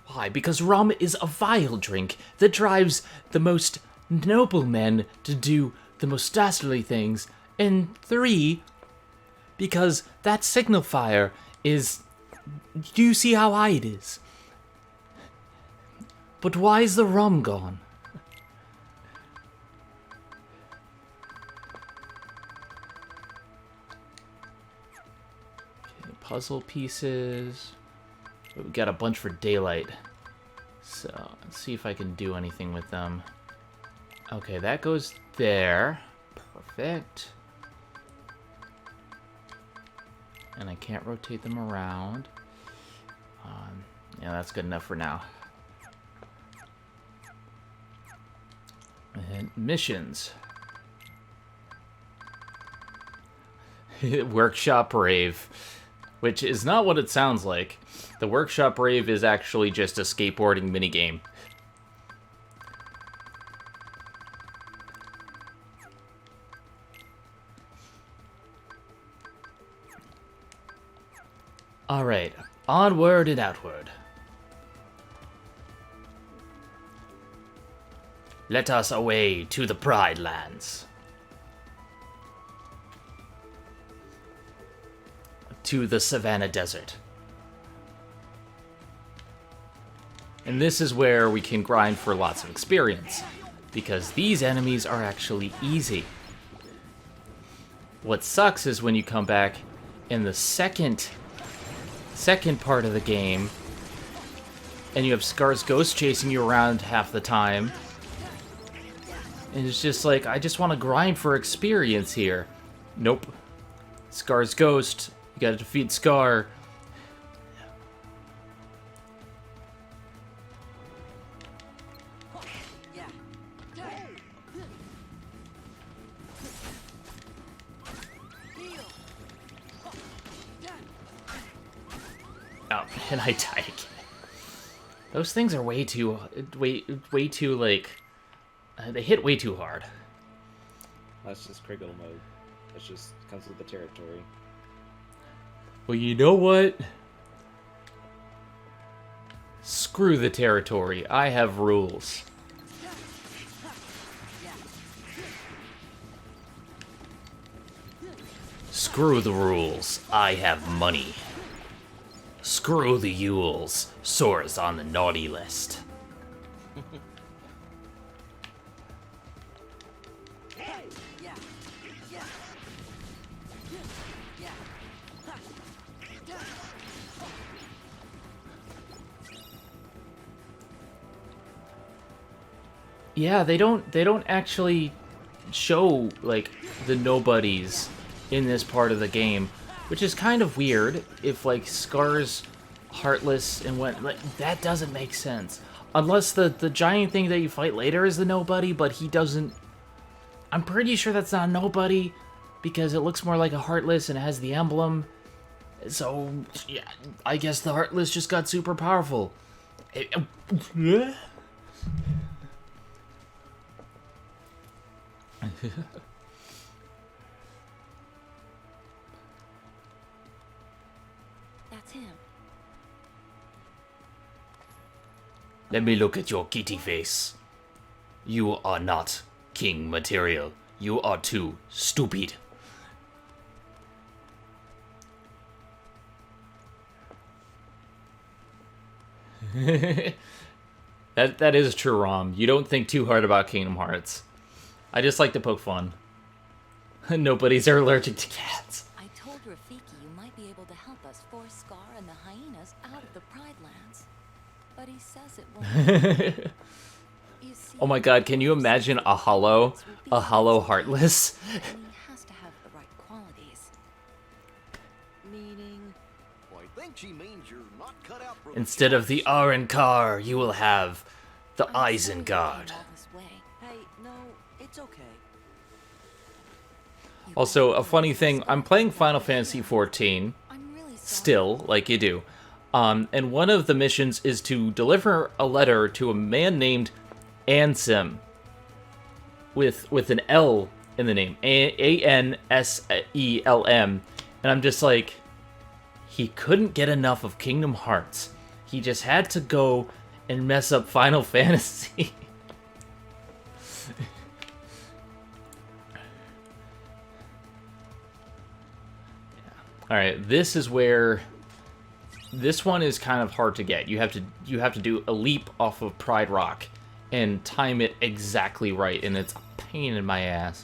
Why? Because rum is a vile drink that drives the most noble men to do the most dastardly things. And 3, because that signifier is... Do you see how high it is? But why is the rum gone? Okay, puzzle pieces. We got a bunch for daylight. So, let's see if I can do anything with them. Okay, that goes there. Perfect. And I can't rotate them around. Yeah, that's good enough for now. And missions. Workshop Rave. Which is not what it sounds like. The Workshop Rave is actually just a skateboarding minigame. Alright, onward and outward. Let us away to the Pride Lands. To the Savannah Desert. And this is where we can grind for lots of experience, because these enemies are actually easy. What sucks is when you come back in the second part of the game, and you have Scar's ghost chasing you around half the time, and it's just like, I just want to grind for experience here. Nope. Scar's ghost. You gotta defeat Scar. Oh, and I died again. Those things are way too, like, they hit way too hard. That's just Kriggle mode. It just comes with the territory. Well, you know what? Screw the territory. I have rules. Screw the rules. I have money. Screw the Yules. Sora's on the naughty list. Yeah. Yeah. Yeah. Ha. Yeah. Yeah, they don't actually show like the nobodies in this part of the game, which is kind of weird. If like Scar's heartless and what, like, that doesn't make sense. Unless the giant thing that you fight later is the nobody, but he doesn't. I'm pretty sure that's not a nobody because it looks more like a heartless and it has the emblem. So yeah, I guess the heartless just got super powerful. That's him. Let me look at your kitty face. You are not king material. You are too stupid. That is true, Rom. You don't think too hard about Kingdom Hearts. I just like to poke fun. Nobody's allergic to cats. I told Rafiki you might be able to help us force Scar and the hyenas out of the Pride Lands. But he says it won't. You see, Oh my god, can you imagine a hollow heartless? and he has to have the right qualities. Meaning. Well, I think she means you're not cut out for Instead of the Car, you will have the I'm sorry we Isengard. came all this way. Hey, no, it's okay. You Also, a guys funny are thing, I'm playing Final Fantasy XIV, I'm really sorry. still, like you do. And one of the missions is to deliver a letter to a man named Ansem, with an L in the name, Anselm, and I'm just like, he couldn't get enough of Kingdom Hearts. He just had to go and mess up Final Fantasy. Alright, this is where this one is kind of hard to get. You have to do a leap off of Pride Rock and time it exactly right, and it's a pain in my ass.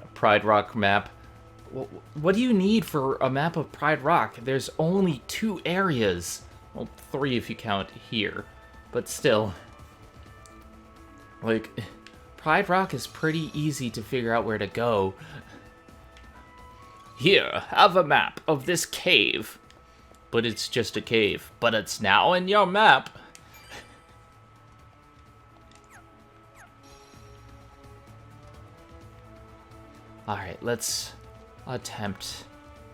A Pride Rock map. What do you need for a map of Pride Rock? There's only 2 areas. Well, 3 if you count here, but still. Like, Pride Rock is pretty easy to figure out where to go. Here, have a map of this cave. But it's just a cave. But it's now in your map. Alright, let's attempt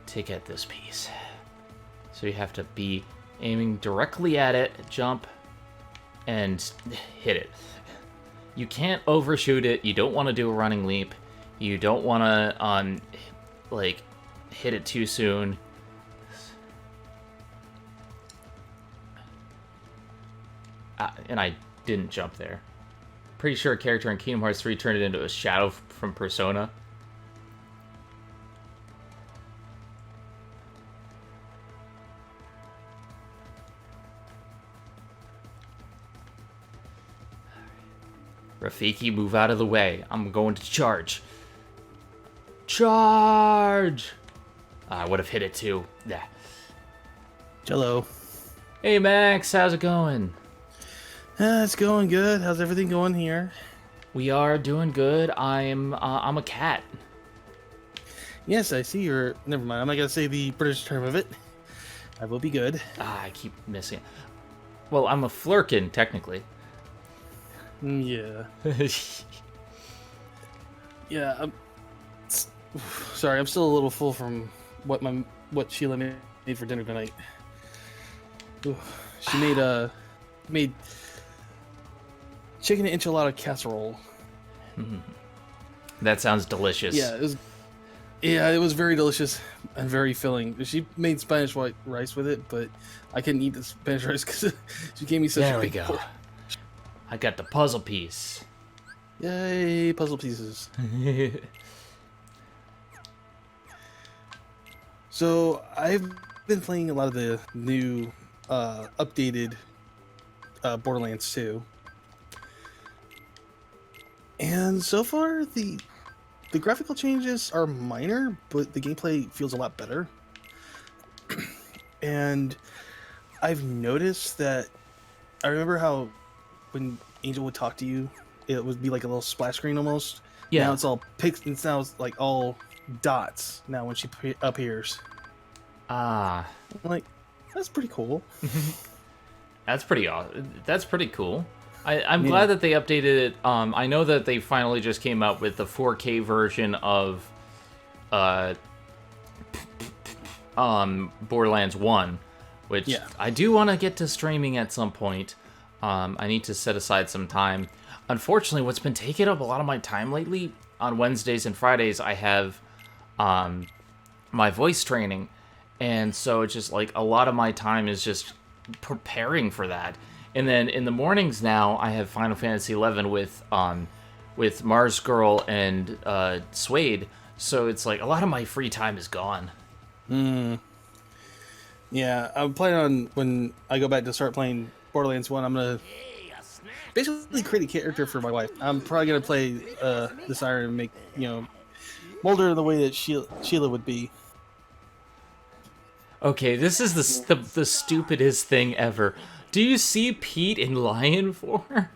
to get this piece. So you have to be aiming directly at it, jump, and hit it. You can't overshoot it. You don't want to do a running leap. You don't want to, like, hit it too soon. And I didn't jump there. Pretty sure a character in Kingdom Hearts 3 turned it into a shadow from Persona. Rafiki, move out of the way. I'm going to charge. Charge! I would have hit it too. Yeah. Hello. Hey Max, how's it going? It's going good. How's everything going here? We are doing good. I'm a cat. Yes, I see you're... Never mind, I'm not going to say the British term of it. I will be good. I keep missing. Well, I'm a flurkin, technically. Yeah. Yeah, sorry, I'm still a little full from what Sheila made for dinner tonight. Ooh, she made chicken enchilada casserole. That sounds delicious. Yeah, it was very delicious and very filling. She made Spanish white rice with it, but I couldn't eat the Spanish rice because she gave me such There a we big go. I got the puzzle piece. Yay, puzzle pieces. So I've been playing a lot of the new updated Borderlands 2. And so far, the graphical changes are minor, but the gameplay feels a lot better. And I've noticed that I remember how when Angel would talk to you, it would be like a little splash screen almost. Yeah. Now it's all it's now like all dots now when she appears. Ah. I'm like, that's pretty cool. That's pretty awesome. That's pretty cool. I'm glad that they updated it. I know that they finally just came out with the 4K version of Borderlands 1, which I do want to get to streaming at some point. I need to set aside some time. Unfortunately, what's been taking up a lot of my time lately, on Wednesdays and Fridays, I have my voice training. And so it's just like a lot of my time is just preparing for that. And then in the mornings now, I have Final Fantasy XI with Mars Girl and Suede. So it's like a lot of my free time is gone. Yeah, I'm planning on when I go back to start playing Borderlands 1, I'm going to basically create a character for my wife. I'm probably going to play the Siren and make, mold her in the way that Sheila would be. Okay, this is the stupidest thing ever. Do you see Pete in lion form?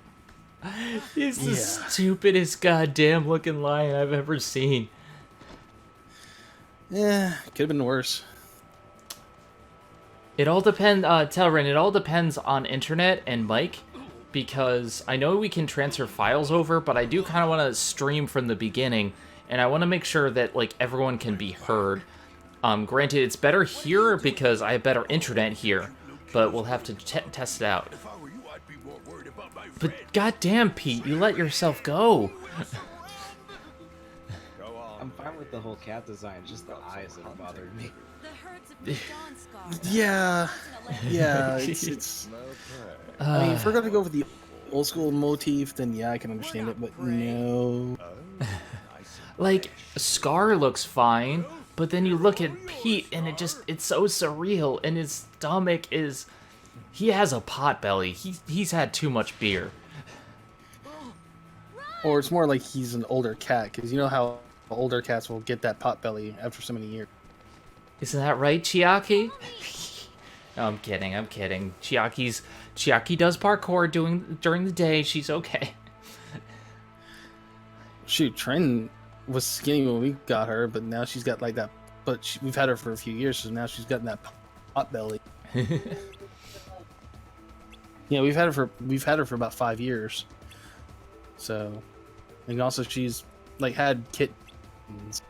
He's the stupidest goddamn looking lion I've ever seen. Yeah, could have been worse. It all depends, Telrin, it all depends on internet and mic, because I know we can transfer files over, but I do kind of want to stream from the beginning, and I want to make sure that, like, everyone can be heard. Granted, it's better here because I have better internet here, but we'll have to test it out. But goddamn, Pete, you let yourself go. I'm fine with the whole cat design, just the eyes that are bothering me. Yeah, it's I mean, if we're gonna go with the old school motif, then yeah, I can understand it, but no. Like, Scar looks fine, but then you look at Pete and it's so surreal, and his stomach is, he has a pot belly. He's had too much beer. Or it's more like he's an older cat, because you know how older cats will get that pot belly after so many years. Isn't that right, Chiaki? No, I'm kidding. Chiaki does parkour during the day. She's okay. Shoot, Trin was skinny when we got her, but now she's got like that. But we've had her for a few years, so now she's gotten that pot belly. Yeah, we've had her for about 5 years. So, and also she's like had kittens.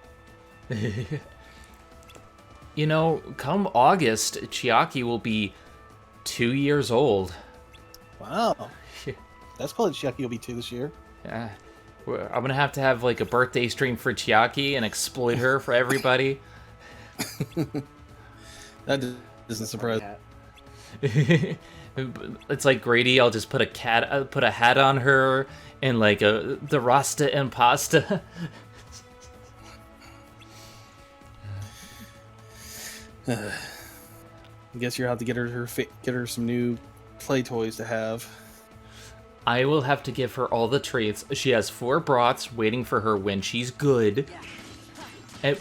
You know, come August, Chiaki will be 2 years old. Wow. That's cool that Chiaki will be 2 this year. Yeah. I'm going to have like a birthday stream for Chiaki and exploit her for everybody. That doesn't surprise me. It's like Grady, I'll just put a hat on her and like the Rasta and pasta. I guess you'll have to get her some new play toys to have. I will have to give her all the treats. She has 4 brats waiting for her when she's good.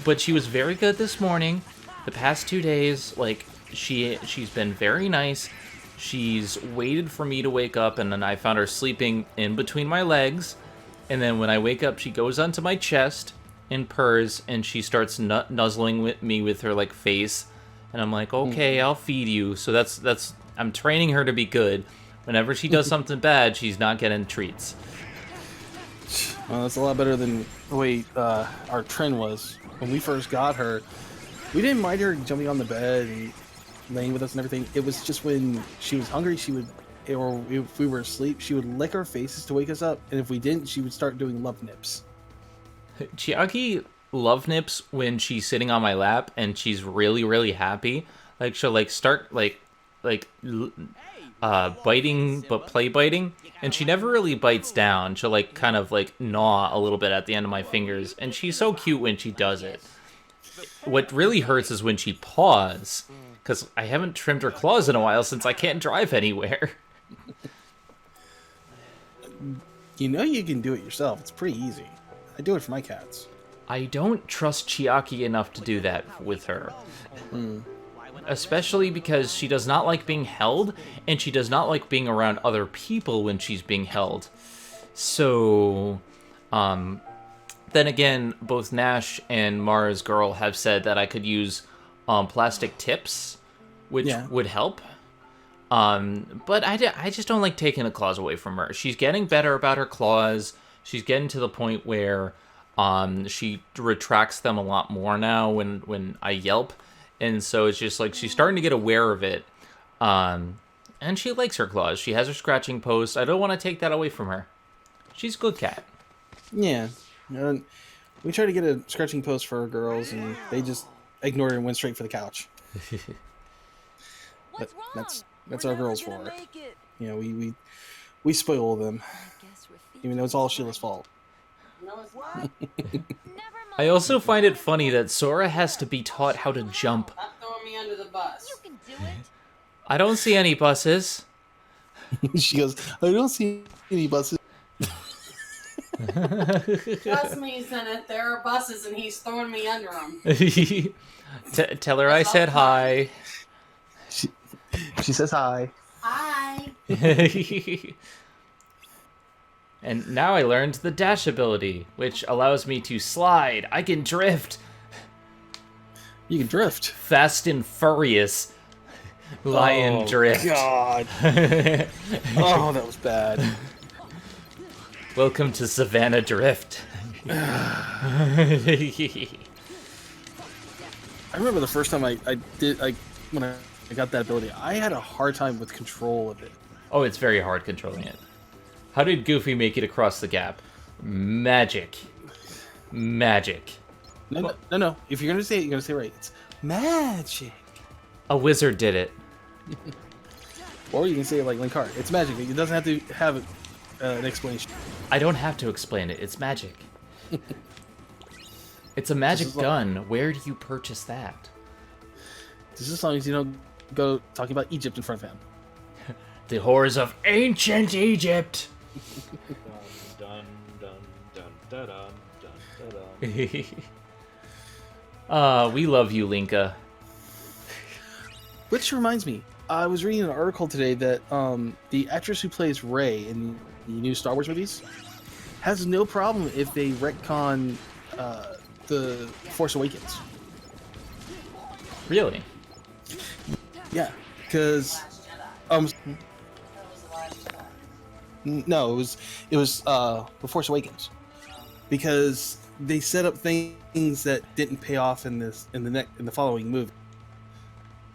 But she was very good this morning. The past 2 days, like, she's been very nice. She's waited for me to wake up, and then I found her sleeping in between my legs. And then when I wake up, she goes onto my chest and purrs, and she starts nuzzling with me with her like face. And I'm like, okay, I'll feed you. So that's I'm training her to be good. Whenever she does something bad, she's not getting treats. Well, that's a lot better than the way our trend was. When we first got her, we didn't mind her jumping on the bed and laying with us and everything. It was just when she was hungry, or if we were asleep, she would lick our faces to wake us up. And if we didn't, she would start doing love nips. Chiaki love nips when she's sitting on my lap and she's really, really happy. Like, she'll like start biting, but play biting, and she never really bites down. She'll like kind of like gnaw a little bit at the end of my fingers, and she's so cute when she does it. What really hurts is when she paws, because I haven't trimmed her claws in a while since I can't drive anywhere. you know you can do it yourself. It's pretty easy. I do it for my cats. I don't trust Chiaki enough to do that with her. Especially because she does not like being held, and she does not like being around other people when she's being held. So, then again, both Nash and Mara's girl have said that I could use plastic tips, which would help. But I just don't like taking the claws away from her. She's getting better about her claws. She's getting to the point where she retracts them a lot more now when I yelp. And so it's just like she's starting to get aware of it. And she likes her claws. She has her scratching post. I don't want to take that away from her. She's a good cat. Yeah. We tried to get a scratching post for our girls, and they just ignored it and went straight for the couch. But that's our girls for her. You know, we spoil them, even though it's all Sheila's fault. I also find it funny that Sora has to be taught how to jump. Stop throwing me under the bus. You can do it. I don't see any buses. She goes, I don't see any buses. Trust me, Zenith, there are buses and he's throwing me under them. Tell her I said hi. She says hi. Hi. And now I learned the dash ability, which allows me to slide. I can drift. You can drift. Fast and furious. Lion drift. God. Oh, that was bad. Welcome to Savannah Drift. I remember the first time I got that ability, I had a hard time with control of it. Oh, it's very hard controlling it. How did Goofy make it across the gap? Magic. Magic. No. If you're gonna say it, you're gonna say it right. It's magic. A wizard did it. Or you can say it like Link Hart. It's magic. It doesn't have to have an explanation. I don't have to explain it. It's magic. It's a magic gun. Where do you purchase that? Just as long as you don't go talking about Egypt in front of him. The horrors of ancient Egypt. Dun, dun, dun, dun, dun, dun, dun, dun. We love you, Linka. Which reminds me, I was reading an article today that the actress who plays Rey in the new Star Wars movies has no problem if they retcon the Force Awakens. Really? Yeah, because no, it was The Force Awakens, because they set up things that didn't pay off in the following movie,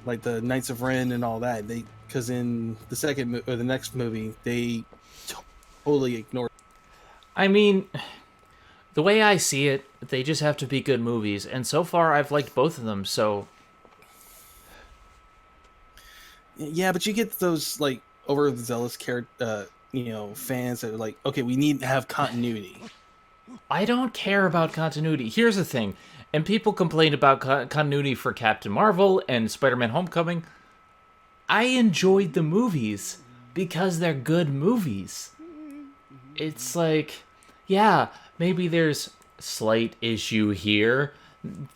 like the Knights of Ren and all that. Because in the next movie they totally ignored. I mean, the way I see it, they just have to be good movies, and so far I've liked both of them. So yeah, but you get those like overzealous fans that are like, okay, we need to have continuity. I don't care about continuity. Here's the thing, and people complain about continuity for Captain Marvel and Spider-Man Homecoming. I enjoyed the movies because they're good movies. It's like, yeah, maybe there's slight issue here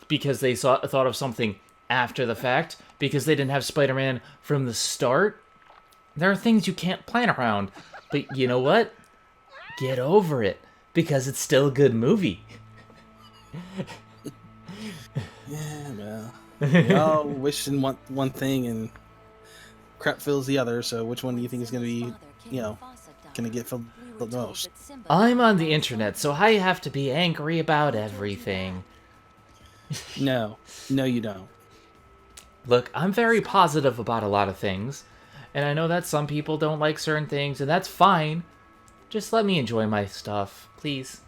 because they thought of something after the fact, because they didn't have Spider-Man from the start. There are things you can't plan around, but you know what? Get over it, because it's still a good movie. Yeah, well, we all wish and want one thing, and crap fills the other. So, which one do you think is going to be, going to get filled the most? I'm on the internet, so I have to be angry about everything. No, you don't. Look, I'm very positive about a lot of things, and I know that some people don't like certain things, and that's fine. Just let me enjoy my stuff, please.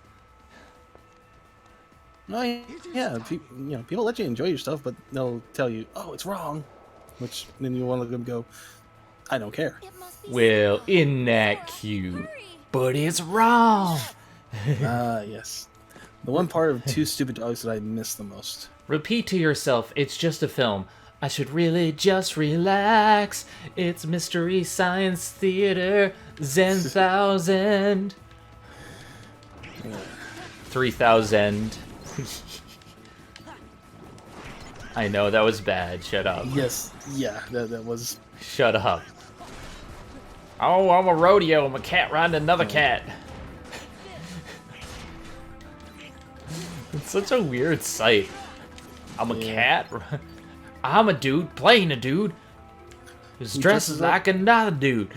Oh, yeah, people let you enjoy your stuff, but they'll tell you, oh, it's wrong. Which, then you want to let them go, I don't care. Well, isn't that cute? But it's wrong! Yes. The one part of Two Stupid Dogs that I miss the most. Repeat to yourself, it's just a film. I should really just relax. It's Mystery Science Theater, Zen 1000. 3000. I know, that was bad. Shut up. Yes, yeah, that was... Shut up. Oh, I'm a rodeo. I'm a cat riding another cat. It's such a weird sight. I'm a cat. I'm a dude playing a dude who's dressed like another dude.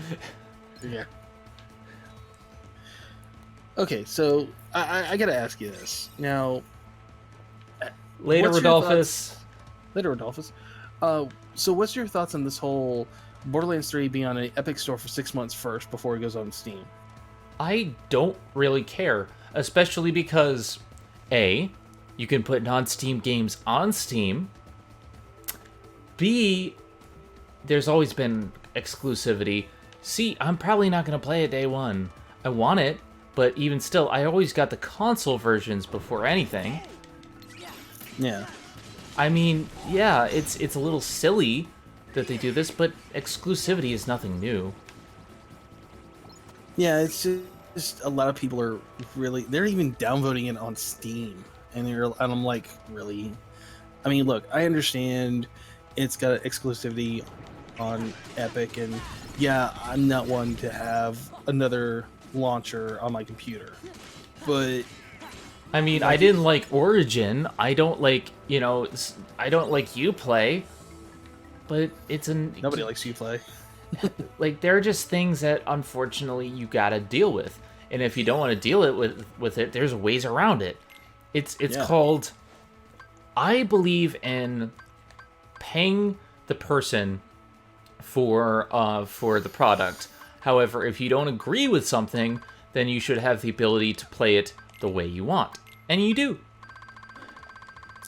Yeah. Okay, so I gotta ask you this now. Later, Rodolphus. Later, Rodolphus. So what's your thoughts on this whole Borderlands 3 being on an Epic Store for 6 months first before it goes on Steam? I don't really care, especially because A, you can put non-Steam games on Steam. B, there's always been exclusivity. C, I'm probably not going to play it day one. I want it, but even still, I always got the console versions before anything. Yeah. I mean, yeah, it's a little silly that they do this, but exclusivity is nothing new. Yeah, it's just a lot of people are really... They're even downvoting it on Steam. And I'm like, really? I mean, look, I understand it's got exclusivity on Epic, and yeah, I'm not one to have another launcher on my computer. But... I mean, I didn't like Origin. I don't like, I don't like Uplay. But it's nobody likes Uplay. Like, there are just things that, unfortunately, you gotta deal with. And if you don't want to deal with it, there's ways around it. It's called... I believe in paying the person for the product. However, if you don't agree with something, then you should have the ability to play it the way you want. And you do.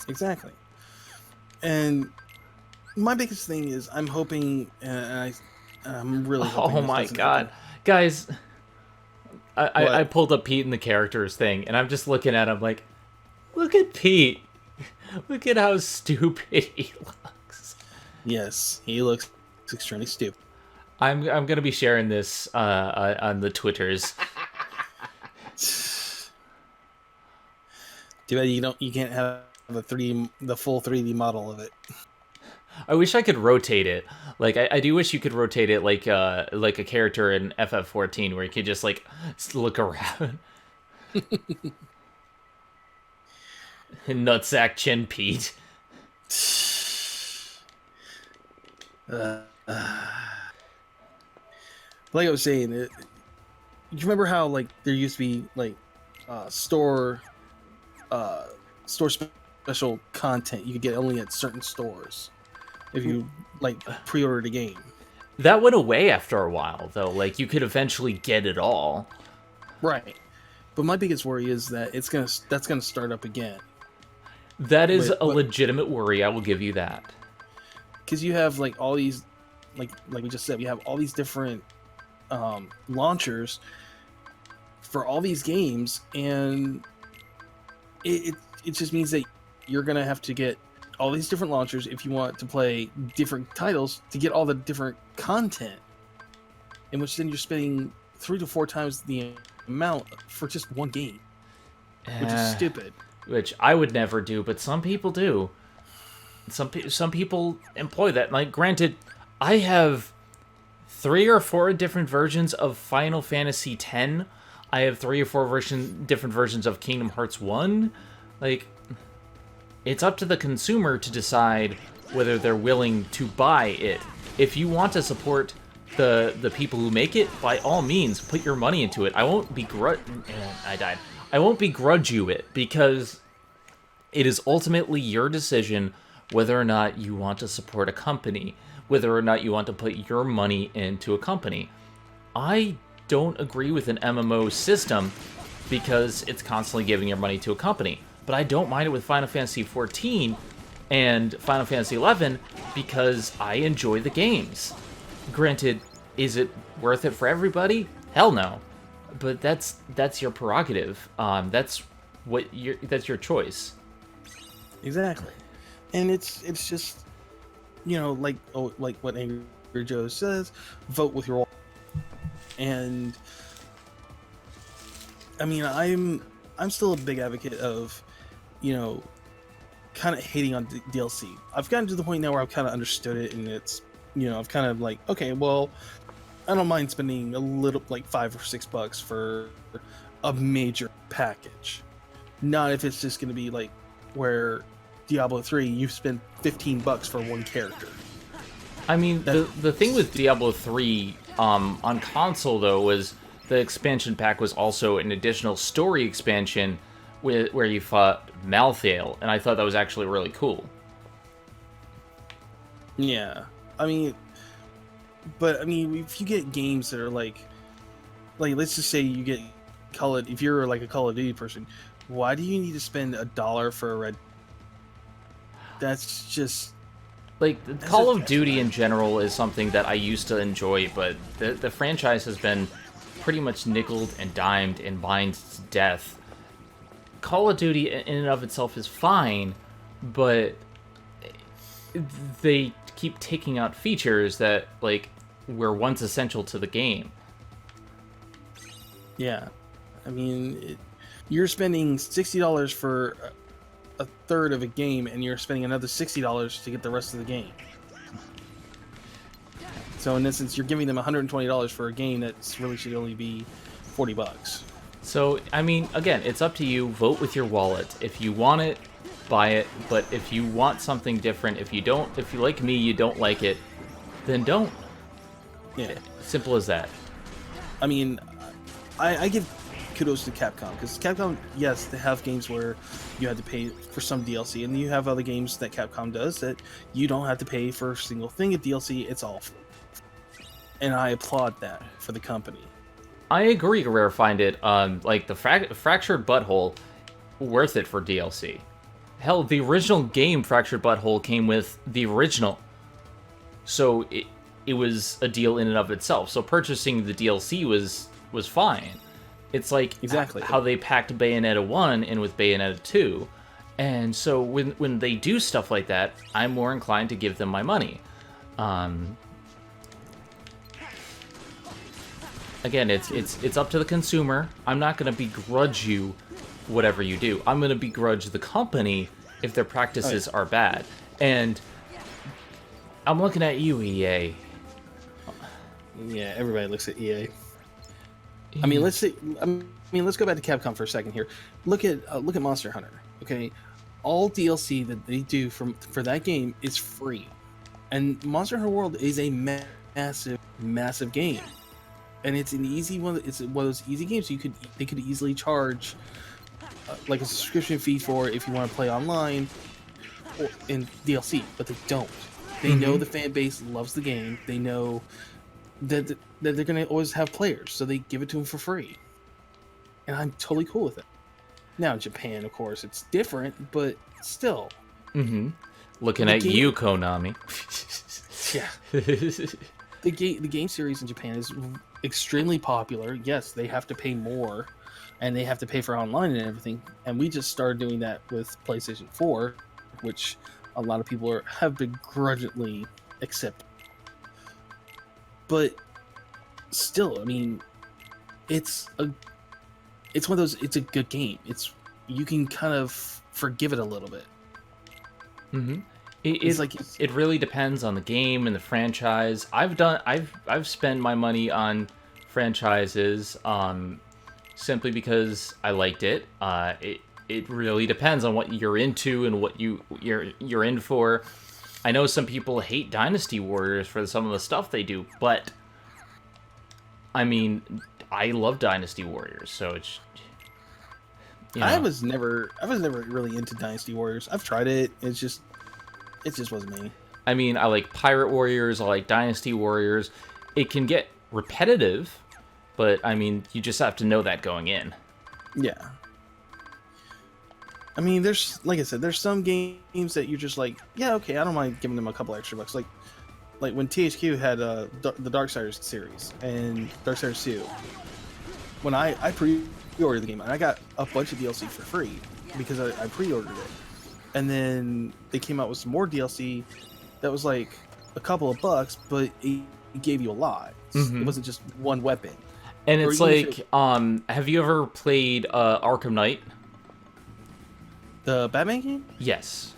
Exactly. And my biggest thing is I'm hoping, and I'm really hoping... Oh my god. Guys, I pulled up Pete in the characters thing, and I'm just looking at him like, look at Pete. Look at how stupid he looks. Yes, he looks extremely stupid. I'm gonna be sharing this on the Twitters. Too bad you can't have the full 3D model of it. I wish I could rotate it. Like I do wish you could rotate it like a character in FF14 where you could just like look around. Nutsack Chin Pete. Like I was saying, you remember how like there used to be like store special content you could get only at certain stores if you like pre-ordered a game. That went away after a while, though. Like you could eventually get it all. Right, but my biggest worry is that that's gonna start up again. That is a legitimate worry. I will give you that. Because you have like all these, like we just said, you have all these different launchers for all these games, and it just means that you're gonna have to get all these different launchers if you want to play different titles to get all the different content, in which then you're spending 3 to 4 times the amount for just one game, which is stupid. Which I would never do, but some people do. Some people employ that. Like, granted, I have 3 or 4 different versions of Final Fantasy X. I have 3 or 4 different versions of Kingdom Hearts 1. Like, it's up to the consumer to decide whether they're willing to buy it. If you want to support the people who make it, by all means, put your money into it. I won't begrudge... I died. I won't begrudge you it, because it is ultimately your decision whether or not you want to support a company, whether or not you want to put your money into a company. I don't agree with an MMO system because it's constantly giving your money to a company, but I don't mind it with Final Fantasy XIV and Final Fantasy XI because I enjoy the games. Granted, is it worth it for everybody? Hell no. But that's your prerogative. That's your choice. Exactly. And it's just you know, like what Angry Joe says, vote with your wallet. And I mean, I'm still a big advocate of, you know, kind of hating on DLC. I've gotten to the point now where I've kind of understood it, and it's, you know, I've kind of like, okay, well, I don't mind spending a little, like $5 or $6 for a major package. Not if it's just going to be like where Diablo 3, you spend $15 for one character. I mean, the thing with Diablo 3 on console, though, was the expansion pack was also an additional story expansion where you fought Malthael, and I thought that was actually really cool. Yeah, I mean, but I mean, if you get games that are like let's just say you get if you're like a Call of Duty person, why do you need to spend $1 for a red? That's just like Call of Duty in general is something that I used to enjoy, but the franchise has been pretty much nickeled and dimed and mined to death. Call of Duty in and of itself is fine, but they keep taking out features that like were once essential to the game. Yeah, I mean, you're spending $60 for a third of a game, and you're spending another $60 to get the rest of the game. So in essence, you're giving them $120 for a game that's really should only be $40. So, I mean, again, it's up to you. Vote with your wallet. If you want it, buy it. But if you want something different, if you like me, you don't like it, then don't. Yeah. Simple as that. I mean, I give kudos to Capcom, because Capcom, yes, they have games where you have to pay for some DLC, and you have other games that Capcom does that you don't have to pay for a single thing of DLC. It's all free. And I applaud that for the company. I agree, Rare find it, like the Fractured Butthole, worth it for DLC. Hell, the original game, Fractured Butthole, came with the original. So it was a deal in and of itself. So purchasing the DLC was fine. It's like exactly how they packed Bayonetta 1 in with Bayonetta 2. And so when they do stuff like that, I'm more inclined to give them my money. Again, it's up to the consumer. I'm not going to begrudge you whatever you do. I'm going to begrudge the company if their practices are bad. And I'm looking at you, EA. Yeah, everybody looks at EA. I mean, let's go back to Capcom for a second here. Look at Monster Hunter. Okay, all DLC that they do for that game is free, and Monster Hunter World is a massive game. And it's an easy one. It's one of those easy games. They could easily charge like a subscription fee for if you want to play online or in DLC, but they don't. They know the fan base loves the game. They know that they're going to always have players, so they give it to them for free. And I'm totally cool with it. Now in Japan, of course, it's different, but still. Looking at you, Konami. Yeah. The game series in Japan is extremely popular. Yes, they have to pay more, and they have to pay for online and everything. And we just started doing that with PlayStation 4, which a lot of people have begrudgingly accepted. But still, I mean, it's one of those. It's a good game. You can kind of forgive it a little bit. It really depends on the game and the franchise. I've spent my money on franchises simply because I liked it. It really depends on what you're into and what you're in for. I know some people hate Dynasty Warriors for some of the stuff they do, but I mean, I love Dynasty Warriors, so it's. You know. I was never really into Dynasty Warriors. I've tried it. It just wasn't me. I mean, I like Pirate Warriors. I like Dynasty Warriors. It can get repetitive, but I mean, you just have to know that going in. Yeah. I mean, like I said, there's some games that you're just like, yeah, okay, I don't mind giving them a couple extra bucks. Like when THQ had the Darksiders series and Darksiders 2. When I pre-ordered the game, and I got a bunch of DLC for free because I pre-ordered it. And then they came out with some more DLC, that was like a couple of bucks, but it gave you a lot. Mhm. It wasn't just one weapon. And Or it's even if like, it- have you ever played Arkham Knight? the Batman game. Yes.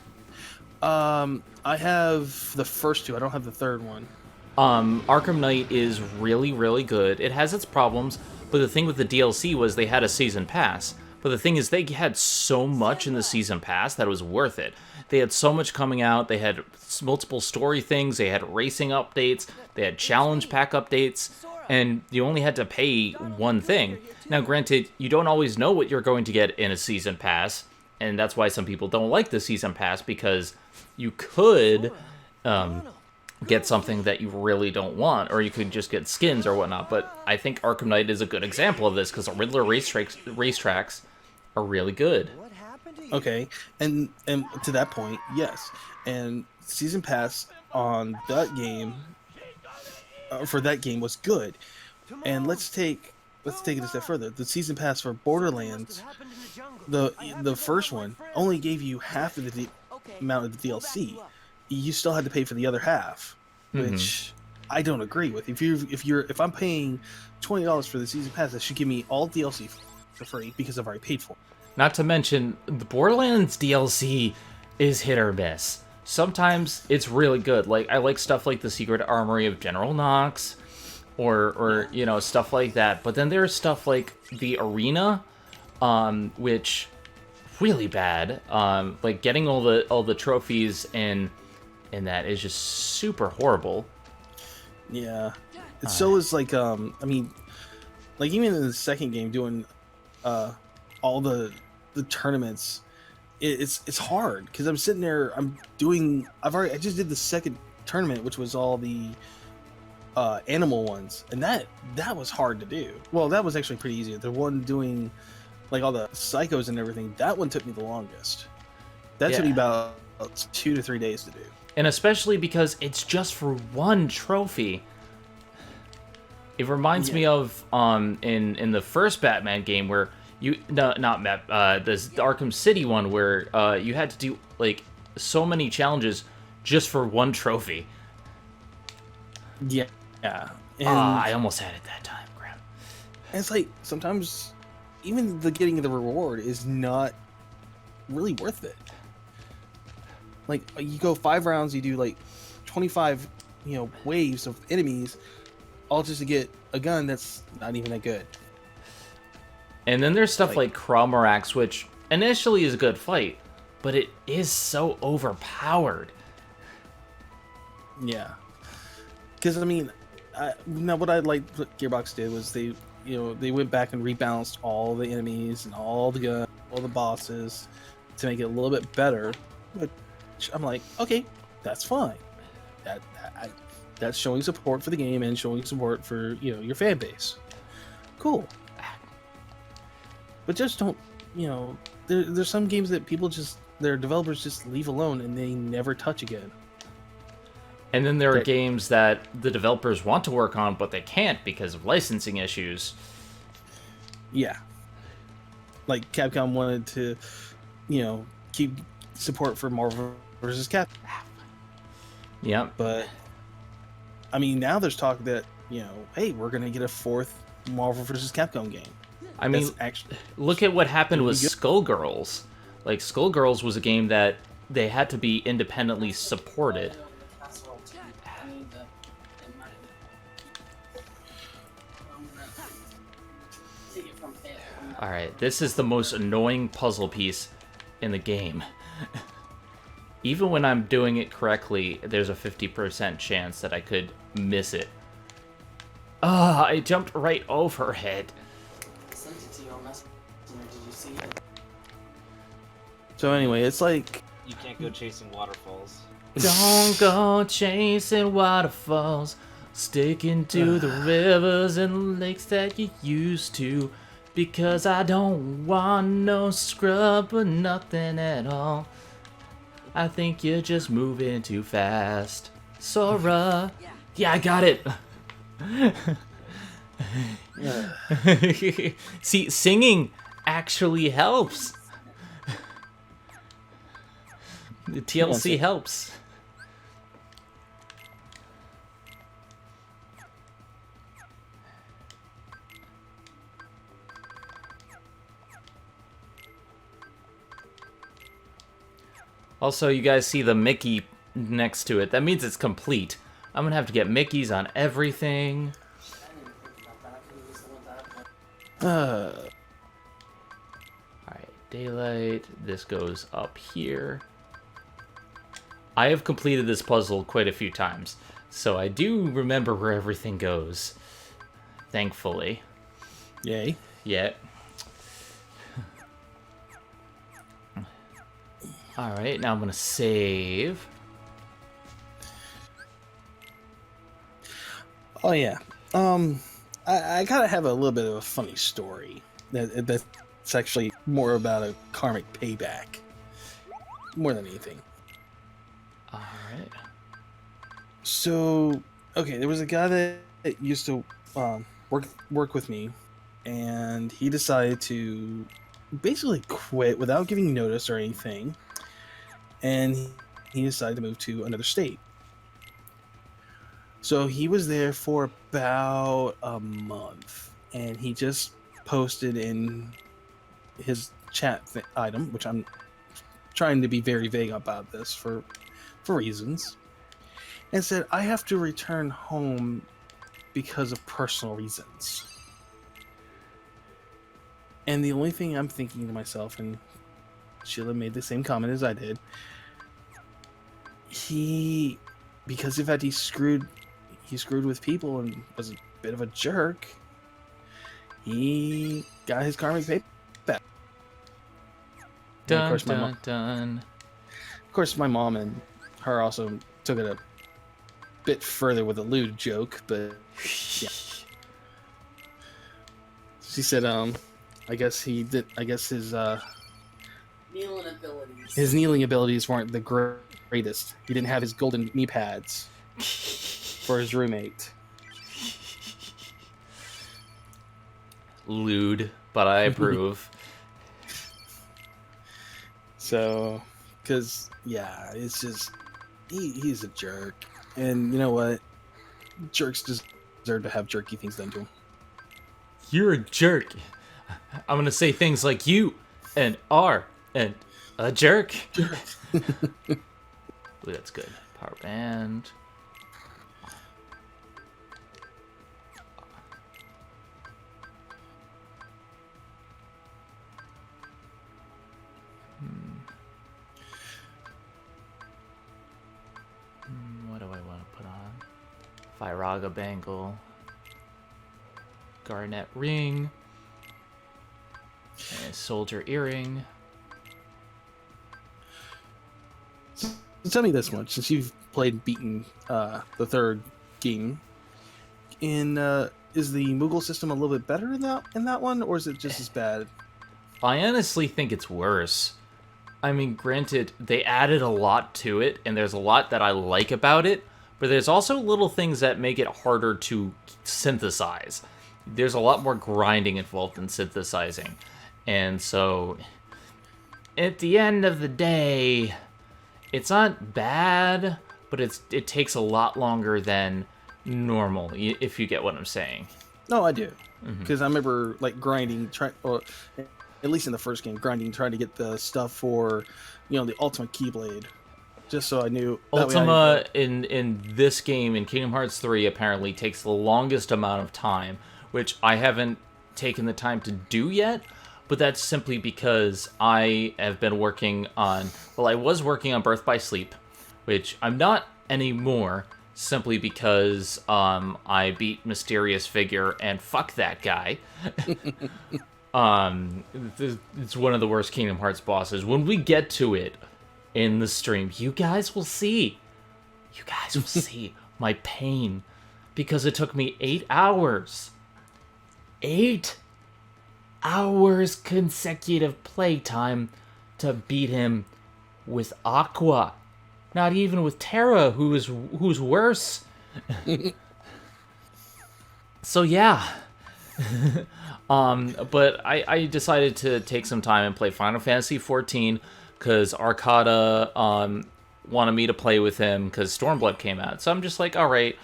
I have the first two. I don't have the third one. Arkham Knight is really, really good. It has its problems, but the thing with the DLC was they had a season pass. But the thing is, they had so much in the season pass that it was worth it. They had so much coming out. They had multiple story things. They had racing updates. They had challenge pack updates. And you only had to pay one thing. Now, granted, you don't always know what you're going to get in a season pass. And that's why some people don't like the season pass, because you could get something that you really don't want, or you could just get skins or whatnot. But I think Arkham Knight is a good example of this, because the Riddler racetracks are really good. Okay, and to that point, yes. And season pass on that game, for that game, was good. And let's take it a step further. The season pass for Borderlands, the first one, only gave you half of the amount of the DLC. You still had to pay for the other half, which I don't agree with. If I'm paying $20 for the season pass, that should give me all DLC for free, because I've already paid for it. Not to mention, the Borderlands DLC is hit or miss. Sometimes it's really good. Like, I like stuff like the Secret Armory of General Knox, or you know, stuff like that. But then there's stuff like the Arena, which really bad. Like, getting all the trophies and that is just super horrible. Yeah, so is like I mean, like even in the second game, doing all the tournaments, it's hard, because I'm sitting there, I just did the second tournament, which was all the animal ones, and that was hard to do. Well, that was actually pretty easy. The one doing like all the psychos and everything, that one took me the longest. That took me about 2 to 3 days to do. And especially because it's just for one trophy. It reminds me of in the first Batman game where the Arkham City one, where you had to do like so many challenges just for one trophy. Yeah. And I almost had it that time, crap. And it's like sometimes even the getting the reward is not really worth it. Like, you go 5 rounds, you do like 25, waves of enemies, all just to get a gun that's not even that good. And then there's stuff like Cromarax, which initially is a good fight, but it is so overpowered. Yeah. Because, I mean, now what I liked what Gearbox did was they went back and rebalanced all the enemies and all the guns, all the bosses, to make it a little bit better. But I'm like, okay, that's fine. That's showing support for the game and showing support for your fan base. Cool. But just don't, there's some games that their developers just leave alone and they never touch again. And then there are games that the developers want to work on, but they can't because of licensing issues. Yeah. Like Capcom wanted to, keep support for Marvel vs. Capcom. Yep. But, I mean, now there's talk that, hey, we're going to get a 4th Marvel vs. Capcom game. I mean, look at what happened with Skullgirls. Like, Skullgirls was a game that they had to be independently supported. Alright, this is the most annoying puzzle piece in the game. Even when I'm doing it correctly, there's a 50% chance that I could miss it. I jumped right over it. So anyway, it's like... You can't go chasing waterfalls. Don't go chasing waterfalls, sticking to the rivers and lakes that you used to, because I don't want no scrub or nothing at all. I think you're just moving too fast. Sora. Yeah, I got it. See, singing actually helps. The TLC helps. Also, you guys see the Mickey next to it. That means it's complete. I'm gonna have to get Mickeys on everything. Alright, daylight. This goes up here. I have completed this puzzle quite a few times, so I do remember where everything goes. Thankfully. Yay. Yeah. Alright, now I'm gonna save. Oh yeah. I kind of have a little bit of a funny story. That's actually more about a karmic payback. More than anything. Alright. So, okay, there was a guy that used to work with me, and he decided to basically quit without giving notice or anything, and he decided to move to another state. So he was there for about a month, and he just posted in his chat item, which I'm trying to be very vague about this for reasons, and said, I have to return home because of personal reasons. And the only thing I'm thinking to myself, and Sheila made the same comment as I did, because of that he screwed with people and was a bit of a jerk, he got his karmic payback. Dun, Of course, my mom and her also took it a bit further with a lewd joke, but yeah. She said, I guess his Kneeling abilities. his kneeling abilities weren't the greatest. He didn't have his golden knee pads for his roommate. Lewd, but I approve. So, because, yeah, it's just, he's a jerk. And you know what? Jerks deserve to have jerky things done to them. You're a jerk. I'm gonna say things like you and are and a jerk. Ooh, that's good. Power band. What do I want to put on? Firaga bangle. Garnet ring. And soldier earring. So tell me this much, since you've played and beaten the third game, is the Moogle system a little bit better in that one, or is it just as bad? I honestly think it's worse. I mean, granted, they added a lot to it, and there's a lot that I like about it, but there's also little things that make it harder to synthesize. There's a lot more grinding involved in synthesizing. And so, at the end of the day, it's not bad, but it takes a lot longer than normal, if you get what I'm saying. No, I do. Because I remember, like, grinding, or at least in the first game, grinding, trying to get the stuff for, the Ultimate Keyblade. Just so I knew. Ultima, in this game, in Kingdom Hearts 3, apparently takes the longest amount of time, which I haven't taken the time to do yet, but that's simply because I have been working on... Well, I was working on Birth by Sleep, which I'm not anymore, simply because I beat Mysterious Figure, and fuck that guy. It's one of the worst Kingdom Hearts bosses. When we get to it in the stream, you guys will see. You guys will see my pain, because it took me 8 hours. 8 hours consecutive playtime to beat him with Aqua. Not even with Terra, who's worse. So yeah. But I decided to take some time and play Final Fantasy XIV because Arcada wanted me to play with him because Stormblood came out. So I'm just like, all right,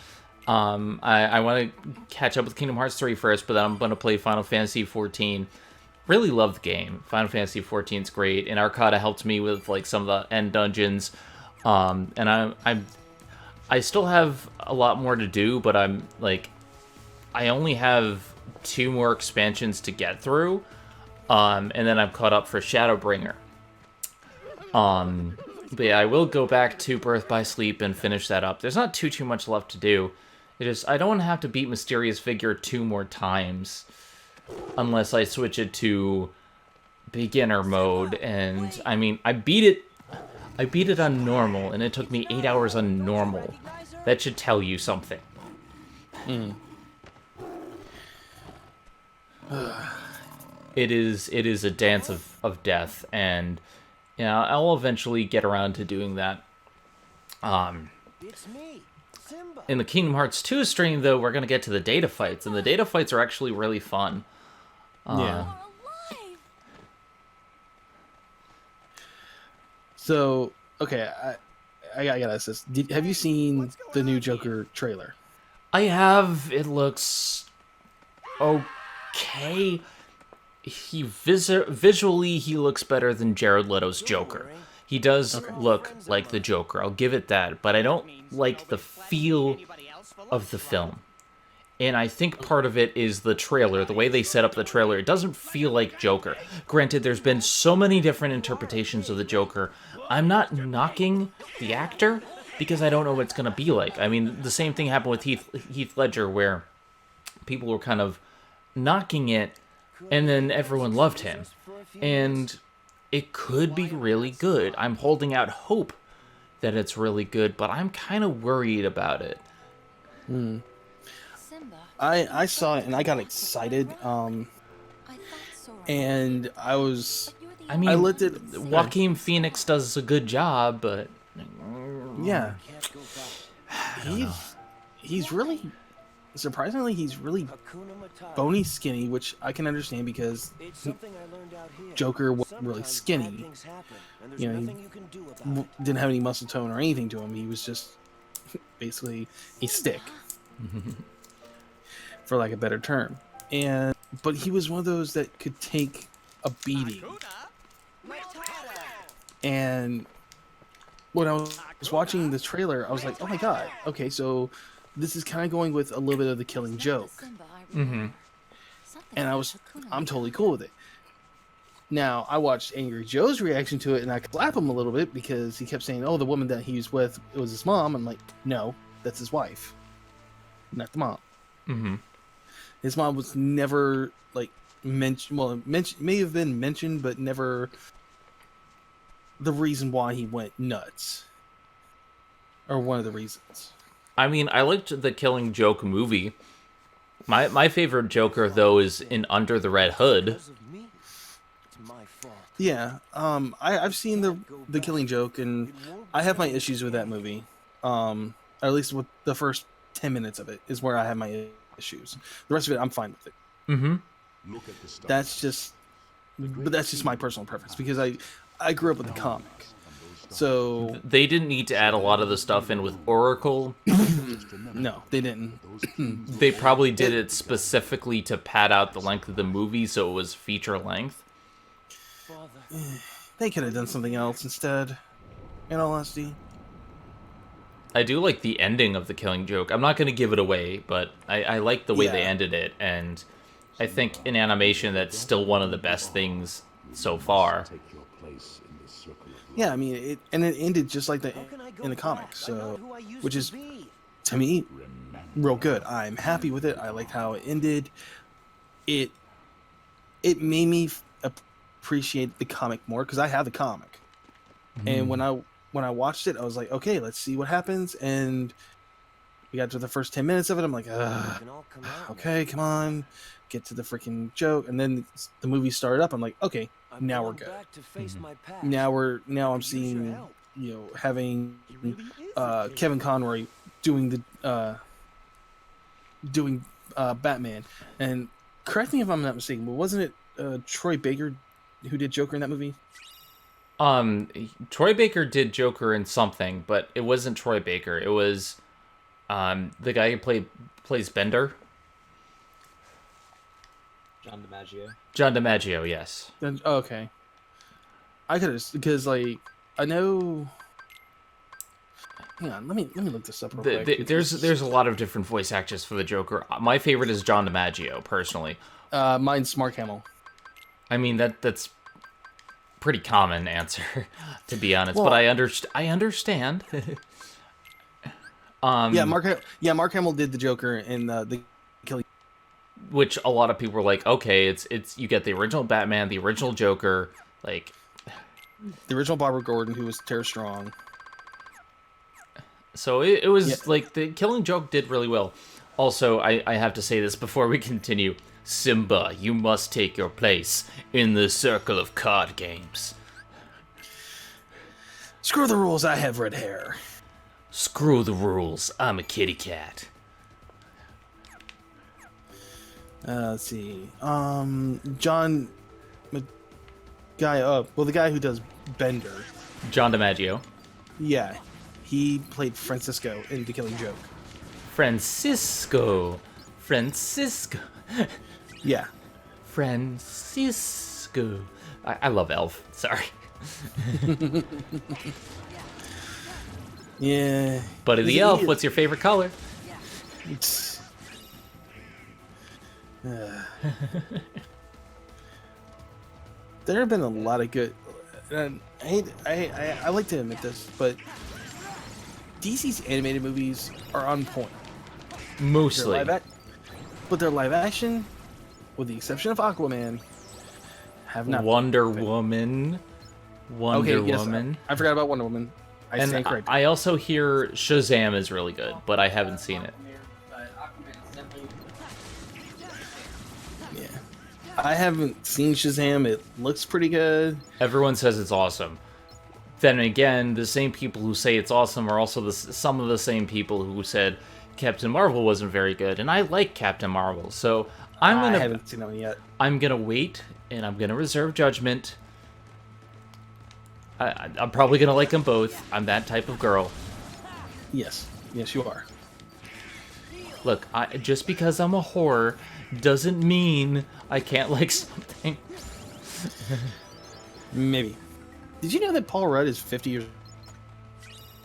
I want to catch up with Kingdom Hearts 3 first, but then I'm going to play Final Fantasy XIV. really love the game. Final Fantasy 14 is great, and Arcada helped me with like some of the end dungeons. And I still have a lot more to do, but I'm like, I only have 2 more expansions to get through, and then I'm caught up for Shadowbringer. But yeah, I will go back to Birth by Sleep and finish that up. There's not too much left to do. I don't want to have to beat Mysterious Figure 2 more times, unless I switch it to beginner mode. And I mean, I beat it on normal, and it took me 8 hours on normal. That should tell you something. It is a dance of death, and yeah, I'll eventually get around to doing that. It's me, Simba. In the Kingdom Hearts 2 stream, though, we're gonna get to the data fights, and the data fights are actually really fun. Yeah. So, okay, I gotta ask this. Have you seen the new Joker trailer? I have. It looks okay. Visually, he looks better than Jared Leto's Joker. He does look like the Joker. I'll give it that. But I don't like the feel of the film. And I think part of it is the trailer. The way they set up the trailer, it doesn't feel like Joker. Granted, there's been so many different interpretations of the Joker. I'm not knocking the actor, because I don't know what it's going to be like. I mean, the same thing happened with Heath Ledger, where people were kind of knocking it, and then everyone loved him. And it could be really good. I'm holding out hope that it's really good, but I'm kind of worried about it. I saw it and I got excited. And I looked at Joaquin Phoenix does a good job, but yeah, he's really surprisingly bony skinny, which I can understand because Joker was really skinny. You know, he didn't have any muscle tone or anything to him. He was just basically a stick, for lack of a better term. But he was one of those that could take a beating. And when I was watching the trailer, I was like, oh my god, okay, so this is kind of going with a little bit of the Killing Joke. And I'm totally cool with it. Now, I watched Angry Joe's reaction to it, and I clap him a little bit because he kept saying, oh, the woman that he was with, it was his mom. I'm like, no, that's his wife, not the mom. His mom was never, like, mentioned, well, may have been mentioned, but never the reason why he went nuts. Or one of the reasons. I mean, I liked the Killing Joke movie. My favorite Joker, though, is in Under the Red Hood. Yeah, I've seen the Killing Joke, and I have my issues with that movie. At least with the first 10 minutes of it is where I have my issues. The rest of it, I'm fine with it. That's just my personal preference, because I grew up with the comic. So they didn't need to add a lot of the stuff in with Oracle. No, they didn't. They probably did it specifically to pad out the length of the movie, so it was feature length. They could have done something else instead, in all honesty. I do like the ending of the Killing Joke. I'm not going to give it away, but I like the way they ended it, and I think in animation that's still one of the best things so far. Yeah, I mean, it ended just like in the comics, so, which is, to me, real good. I'm happy with it. I liked how it ended. It made me appreciate the comic more, because I have the comic. And when I watched it, I was like, okay, let's see what happens. And we got to the first 10 minutes of it. I'm like, okay, come on, get to the freaking joke. And then the movie started up. I'm like, okay, now we're good. Now I'm seeing, having Kevin Conroy doing Batman. And correct me if I'm not mistaken, but wasn't it Troy Baker who did Joker in that movie? Troy Baker did Joker in something, but it wasn't Troy Baker. It was the guy who plays Bender. John DiMaggio. John DiMaggio, yes. Oh, okay. I could have, because like I know. Hang on, let me look this up real quick. There's a lot of different voice actors for the Joker. My favorite is John DiMaggio, personally. Mine's Mark Hamill. I mean that's pretty common answer, to be honest. Well, but I understand. Mark Hamill did the Joker in the Killing. Which a lot of people were like, okay, it's you get the original Batman, the original Joker, like the original Barbara Gordon, who was Tara Strong. So it was like the Killing Joke did really well. Also, I have to say this before we continue. Simba, you must take your place in the circle of card games. Screw the rules, I have red hair. Screw the rules, I'm a kitty cat. Let's see. John... the guy who does Bender. John DiMaggio. Yeah. He played Francisco in The Killing Joke. Francisco. Yeah. Francisco. I love Elf. Sorry. Yeah. Buddy the Elf, what's your favorite color? There have been a lot of good. And I like to admit this, but DC's animated movies are on point. Mostly. But their live action, with the exception of Aquaman, have not. Wonder Woman. I forgot about Wonder Woman. I stand corrected. I also hear Shazam is really good, but I haven't seen it. Yeah. I haven't seen Shazam. It looks pretty good. Everyone says it's awesome. Then again, the same people who say it's awesome are also some of the same people who said Captain Marvel wasn't very good, and I like Captain Marvel, so I haven't seen that one yet. I'm gonna wait, and I'm gonna reserve judgment. I'm probably gonna like them both. I'm that type of girl. Yes, you are. Look, just because I'm a whore doesn't mean I can't like something. Maybe. Did you know that Paul Rudd is 50 years?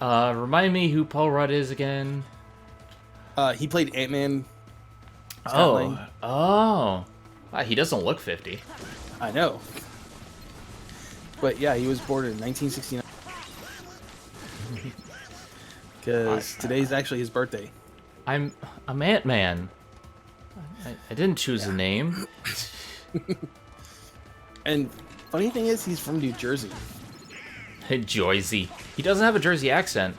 Remind me who Paul Rudd is again. He played Ant-Man. Oh. He doesn't look 50. I know. But yeah, he was born in 1969. Because today's actually his birthday. I'm Ant-Man. I didn't choose a name. And funny thing is, he's from New Jersey. Jersey. He doesn't have a Jersey accent.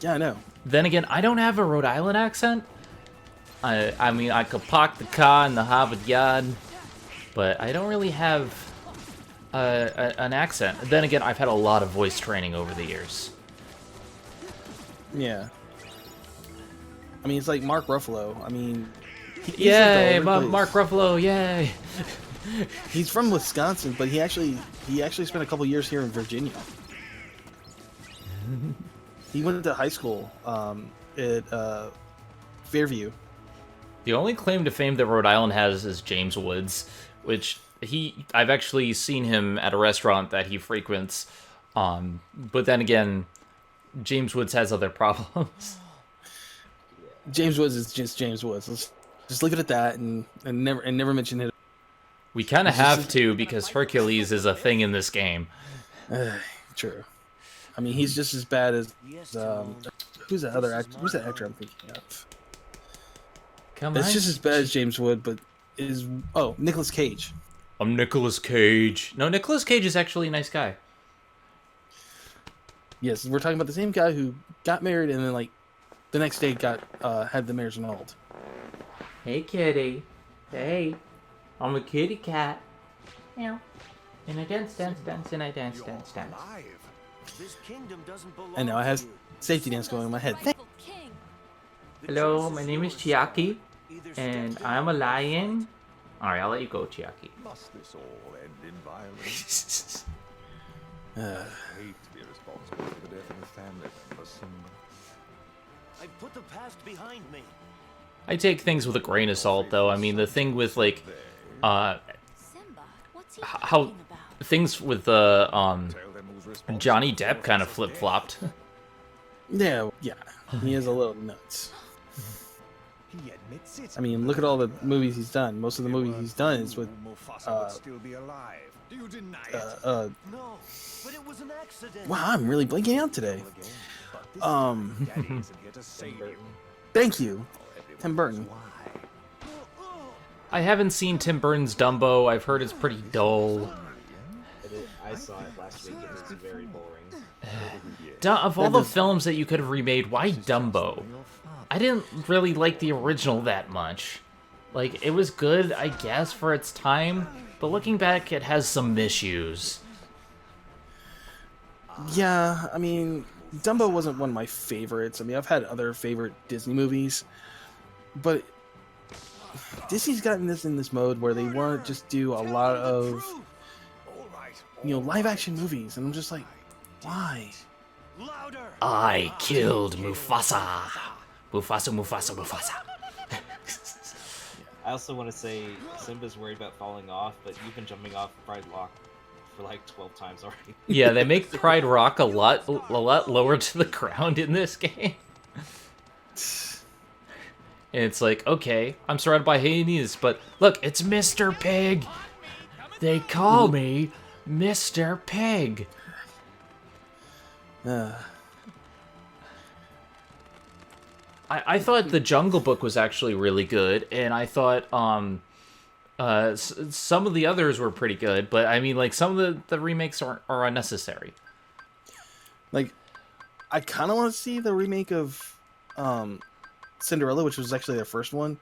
Yeah, I know. Then again, I don't have a Rhode Island accent. I mean, I could park the car in the Harvard Yard, but I don't really have an accent. Then again, I've had a lot of voice training over the years. Yeah. I mean, it's like Mark Ruffalo. I mean, yay, Mark Ruffalo, yay! He's from Wisconsin, but he actually spent a couple years here in Virginia. He went to high school at Fairview. The only claim to fame that Rhode Island has is James Woods, which I've actually seen him at a restaurant that he frequents. But then again, James Woods has other problems. James Woods is just James Woods. Let's just leave it at that and never mention it. We kind of have to, because Hercules is a thing in this game. True. I mean, he's just as bad as who's the other actor? Who's the actor I'm thinking of? It's just as bad as James Wood, but Nicolas Cage. I'm Nicolas Cage. No, Nicolas Cage is actually a nice guy. Yes, we're talking about the same guy who got married and then like the next day had the marriage annulled. Hey, kitty. Hey, I'm a kitty cat. Meow. And I dance, and I dance. This kingdom doesn't belong. And now I have safety dance going in my head. Hello, my name is Chiaki, and I'm a lion. Alright, I'll let you go, Chiaki. Must this all end in violence? I hate to be responsible for the death of a family member, Simba. I've put the past behind me. I take things with a grain of salt, though. I mean, the thing with, like, Simba, what's he how talking about? things with Johnny Depp kind of flip-flopped. Yeah, he is a little nuts. I mean, look at all the movies he's done. Most of the movies he's done is with No, but it was an accident. wow, I'm really blinking out today. Thank you, Tim Burton. I haven't seen Tim Burton's Dumbo. I've heard it's pretty dull. I saw it last week. It was very boring. Of all the films that you could have remade, why Dumbo? I didn't really like the original that much. Like, it was good, I guess, for its time, but looking back, it has some issues. Yeah, I mean, Dumbo wasn't one of my favorites. I mean, I've had other favorite Disney movies, but Disney's gotten this in this mode where they want to just do a lot of, live action movies, and I'm just like, why? I killed Mufasa. Mufasa, Mufasa, Mufasa. I also want to say Simba's worried about falling off, but you've been jumping off Pride Rock for like 12 times already. Yeah, they make Pride Rock a lot lower to the ground in this game. And it's like, okay, I'm surrounded by hyenas, but look, it's Mr. Pig. They call me Mr. Pig. I thought the Jungle Book was actually really good, and I thought some of the others were pretty good, but I mean, like, some of the remakes are unnecessary. Like, I kind of want to see the remake of Cinderella, which was actually their first one,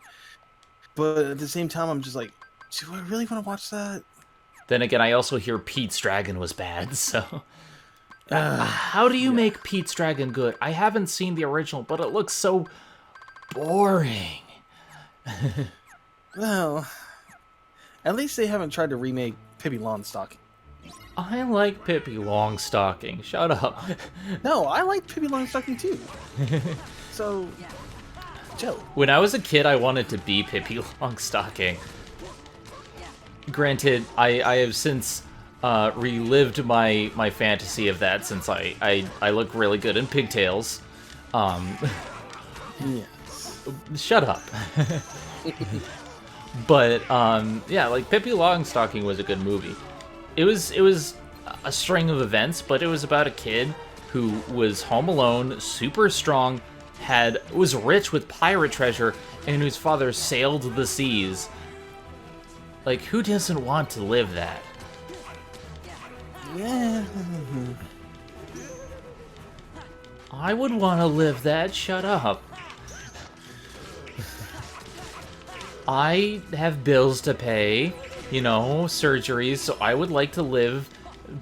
but at the same time, I'm just like, do I really want to watch that? Then again, I also hear Pete's Dragon was bad, so... how do you make Pete's Dragon good? I haven't seen the original, but it looks so boring. Well, at least they haven't tried to remake Pippi Longstocking. I like Pippi Longstocking. Shut up. No, I like Pippi Longstocking too. So, Joe. When I was a kid, I wanted to be Pippi Longstocking. Granted, I have since... relived my fantasy of that since I look really good in pigtails. Yes. Shut up. But yeah, like Pippi Longstocking was a good movie. It was a string of events, but it was about a kid who was home alone, super strong, was rich with pirate treasure, and whose father sailed the seas. Like, who doesn't want to live that? Yeah. I would want to live that. Shut up. I have bills to pay, surgeries, so I would like to live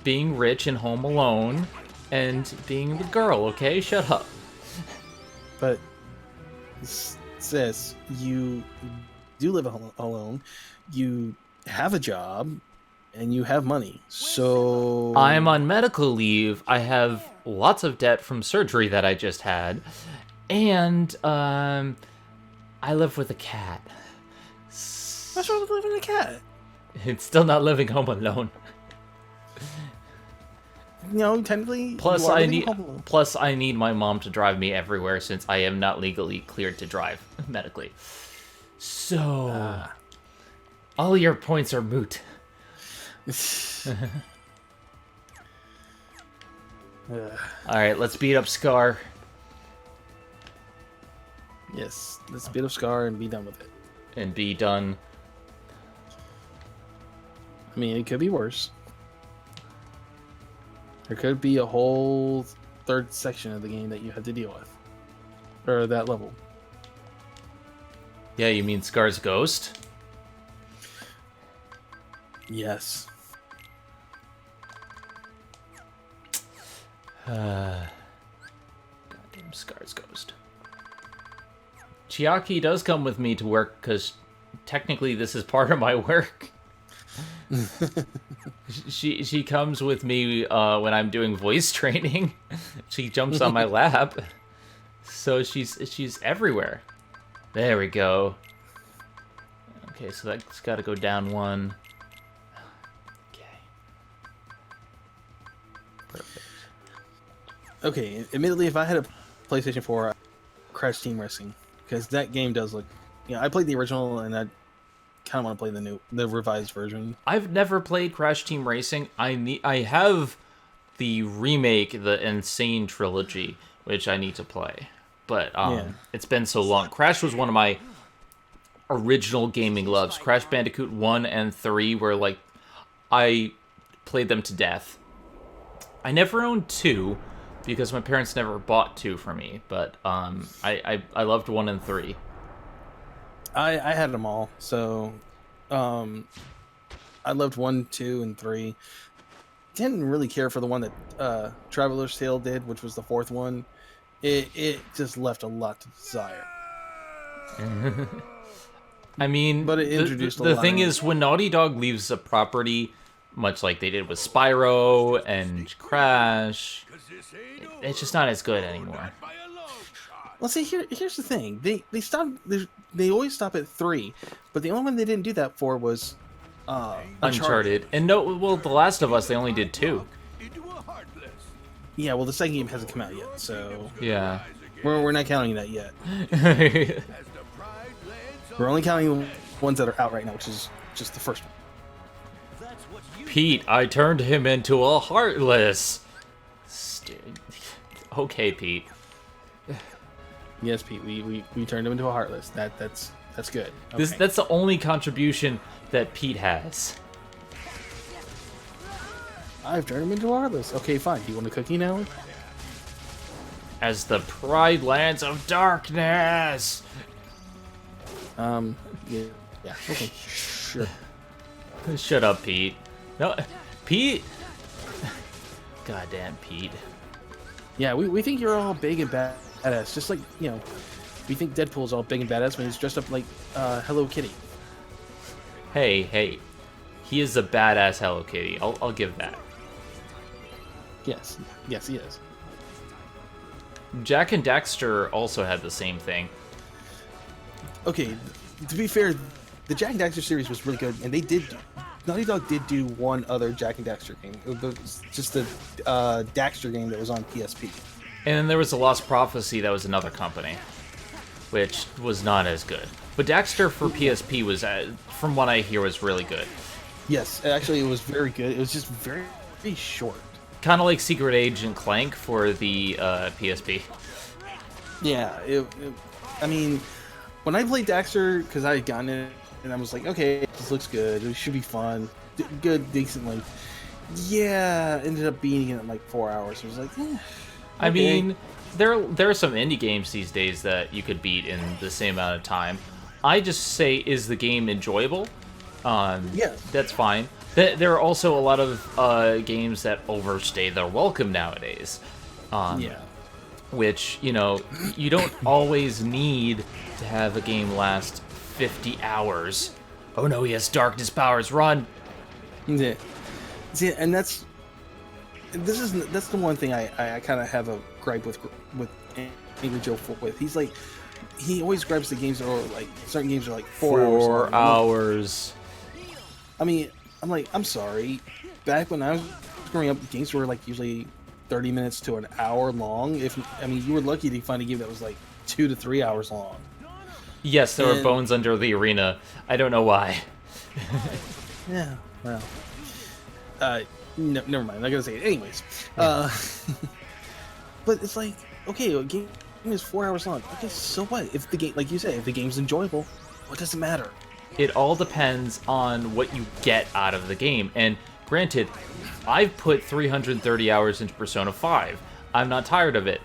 being rich and home alone and being the girl, okay? Shut up. But, sis, you do live alone, you have a job, and you have money, so... I'm on medical leave, I have lots of debt from surgery that I just had, and, I live with a cat. What's wrong with living with a cat? It's still not living home alone. Technically, Plus, I need my mom to drive me everywhere since I am not legally cleared to drive medically. So, all your points are moot. Alright, let's beat up Scar. Yes, let's beat up Scar and be done with it. And be done. I mean, it could be worse. There could be a whole third section of the game that you have to deal with. Or that level. Yeah, you mean Scar's ghost? Yes. Goddamn Scar's ghost. Chiaki does come with me to work because technically this is part of my work. She comes with me when I'm doing voice training. She jumps on my lap. So she's everywhere. There we go. Okay, so that's got to go down one. Okay. Perfect. Okay, admittedly, if I had a PlayStation 4, I'd Crash Team Racing, because that game does look. You know, I played the original, and I kind of want to play the revised version. I've never played Crash Team Racing. I have the remake, the Insane Trilogy, which I need to play. But It's been so long. Crash was one of my original gaming loves. Crash Bandicoot 1 and 3 were like, I played them to death. I never owned 2 because my parents never bought 2 for me, but I loved 1 and 3. I had them all, so I loved 1, 2, and 3. Didn't really care for the one that Traveler's Tale did, which was the 4th one. It just left a lot to desire. I mean, but it introduced the thing is, when Naughty Dog leaves a property, much like they did with Spyro and Crash, it's just not as good anymore. Well, see, here's the thing. They always stop at 3, but the only one they didn't do that for was Uncharted. And the Last of Us, they only did 2. Yeah, well, the second game hasn't come out yet, so yeah, we're not counting that yet. We're only counting the ones that are out right now, which is just the first one. Pete, I turned him into a Heartless. Okay, Pete. Yes, Pete, we turned him into a Heartless. That's good. Okay. That's the only contribution that Pete has. I've turned him into a Heartless. Okay, fine. Do you want a cookie now? As the Pride Lands of Darkness. Yeah. Okay. Sure. Shut up, Pete. No, Pete. Goddamn, Pete. Yeah, we think you're all big and badass, just like, you know, we think Deadpool's all big and badass when he's dressed up like Hello Kitty. Hey, he is a badass Hello Kitty. I'll give that. Yes, he is. Jack and Daxter also had the same thing. Okay, to be fair, the Jack and Daxter series was really good, and Naughty Dog did do one other Jack and Daxter game. It was just the Daxter game that was on PSP. And then there was the Lost Prophecy that was another company, which was not as good. But Daxter for PSP was, from what I hear, was really good. Yes, actually it was very good. It was just very, very short. Kind of like Secret Agent Clank for the PSP. Yeah, I mean, when I played Daxter, because I had gotten it, and I was like, okay, this looks good. It should be fun. Good, decent length. Yeah, ended up beating it in like 4 hours. I was like, okay. I mean, there are some indie games these days that you could beat in the same amount of time. I just say, is the game enjoyable? Yes. That's fine. There are also a lot of games that overstay their welcome nowadays. Yeah. Which, you know, you don't always need to have a game last 50 hours. Oh no, he has darkness powers, run! Yeah. See, and that's the one thing I kind of have a gripe with Angry Joe with. He's like, he always gripes the games that are like, certain games are like 4 hours long. 4 hours. I mean, I'm like, I'm sorry. Back when I was growing up, games were like usually 30 minutes to an hour long. You were lucky to find a game that was like 2 to 3 hours long. Yes, there were bones under the arena. I don't know why. Yeah, well. No, never mind. I'm not gonna say it. Anyways. But it's like, okay, a game is 4 hours long. Okay, so what? If the game, like you say, if the game's enjoyable, what does it matter? It all depends on what you get out of the game. And granted, I've put 330 hours into Persona 5. I'm not tired of it.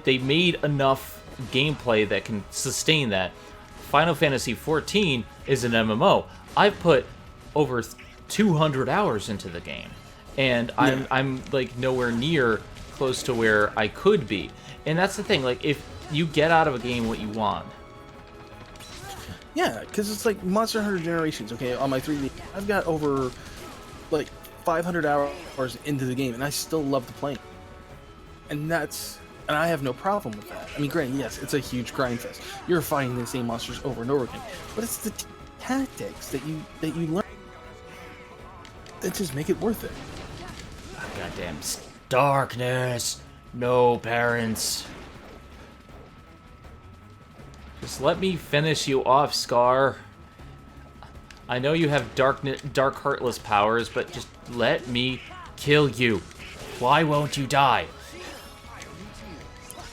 They made enough gameplay that can sustain that. Final Fantasy XIV is an MMO. I've put over 200 hours into the game, and I'm like nowhere near close to where I could be. And that's the thing. Like, if you get out of a game what you want. Yeah, because it's like Monster Hunter Generations. Okay, on my 3D, I've got over like 500 hours into the game, and I still love the playing. And I have no problem with that. I mean, granted, yes, it's a huge grind fest. You're fighting the same monsters over and over again, but it's the tactics that you learn that just make it worth it. Goddamn darkness. No, parents. Just let me finish you off, Scar. I know you have dark heartless powers, but just let me kill you. Why won't you die?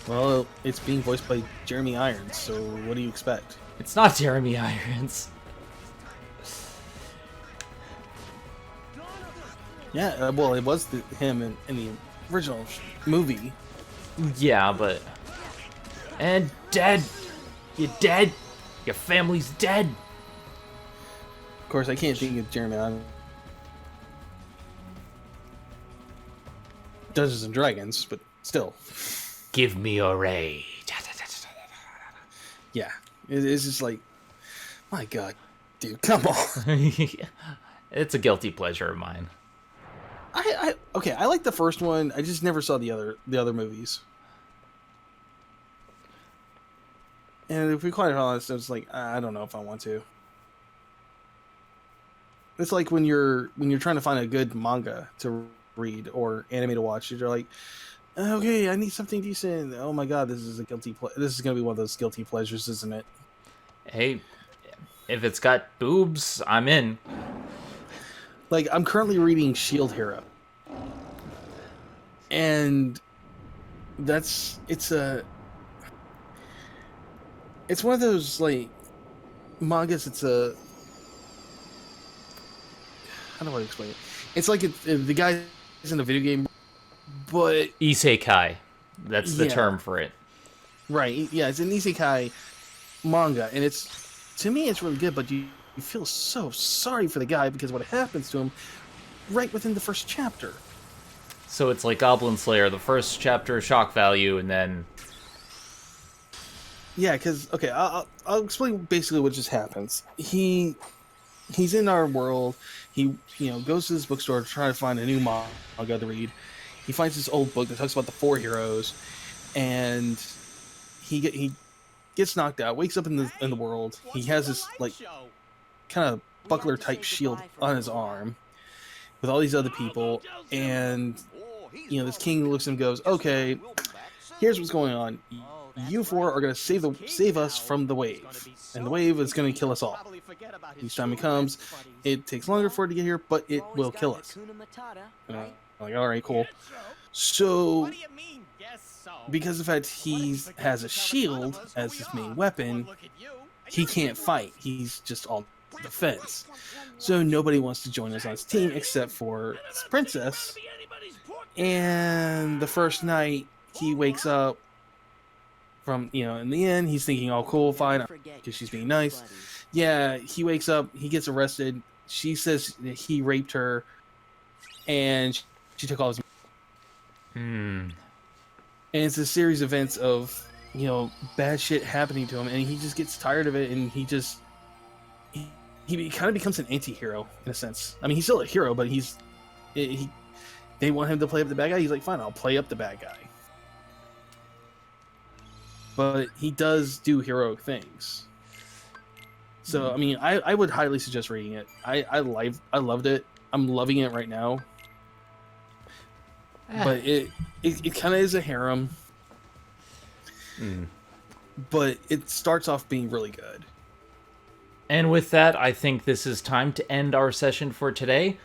Well, it's being voiced by Jeremy Irons, so what do you expect? It's not Jeremy Irons. Yeah, well, it was him in the original movie. Yeah, but... And dead! You're dead! Your family's dead! Of course, I can't think of Jeremy Irons. Dungeons and Dragons, but still. Give me your raid. Yeah, it's just like, my God, dude, come on. It's a guilty pleasure of mine. Okay, I like the first one. I just never saw the other movies. And if we're quite honest, it's like I don't know if I want to. It's like when you're trying to find a good manga to read or anime to watch, you're like, okay, I need something decent. Oh my God, this is a this is gonna be one of those guilty pleasures, isn't it? Hey, if it's got boobs, I'm in. Like, I'm currently reading Shield Hero. And it's one of those, like, mangas, how do I explain it? It's like the guy is in a video game, but... Isekai. That's the term for it. Right, yeah, it's an isekai manga, and to me, it's really good, but you feel so sorry for the guy because what happens to him right within the first chapter. So it's like Goblin Slayer, the first chapter, shock value, and then... Yeah, because, okay, I'll explain basically what just happens. He's in our world. He, goes to this bookstore to try to find a new manga to read. He finds this old book that talks about the 4 heroes, and he gets knocked out, wakes up in the world. He has this, like, kind of buckler type shield on his arm with all these other people, and this king looks at him and goes, okay, here's what's going on. You 4 are going to save us from the wave, and the wave is going to kill us all. Each time it comes, it takes longer for it to get here, but it will kill us. Like, all right, cool. So, because of the fact he has a shield as his main weapon, he can't fight. He's just all defense. So nobody wants to join us on his team except for his princess. And the first night he wakes up from, in the end, he's thinking, oh, cool, fine, because she's being nice. Yeah, he wakes up, he gets arrested. She says that he raped her, and she took all his... And it's a series of events of, bad shit happening to him, and he just gets tired of it, and he kind of becomes an anti-hero, in a sense. I mean, he's still a hero, but they want him to play up the bad guy. He's like, fine, I'll play up the bad guy. But he does do heroic things. So, I mean, I would highly suggest reading it. I loved it. I'm loving it right now. But it kind of is a harem. But it starts off being really good. And with that, I think this is time to end our session for today.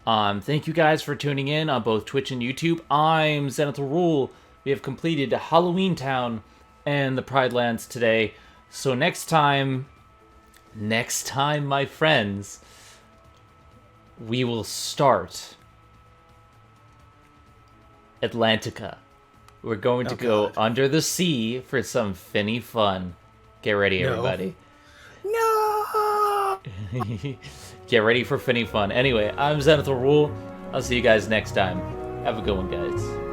Thank you guys for tuning in on both Twitch and YouTube. I'm Zenith Rule. We have completed Halloween Town and the Pride Lands today. So next time, my friends, we will start Atlantica. We're going to go under the sea for some finny fun. Get ready, everybody. No! Get ready for finny fun. Anyway, I'm Zenith Rule. I'll see you guys next time. Have a good one, guys.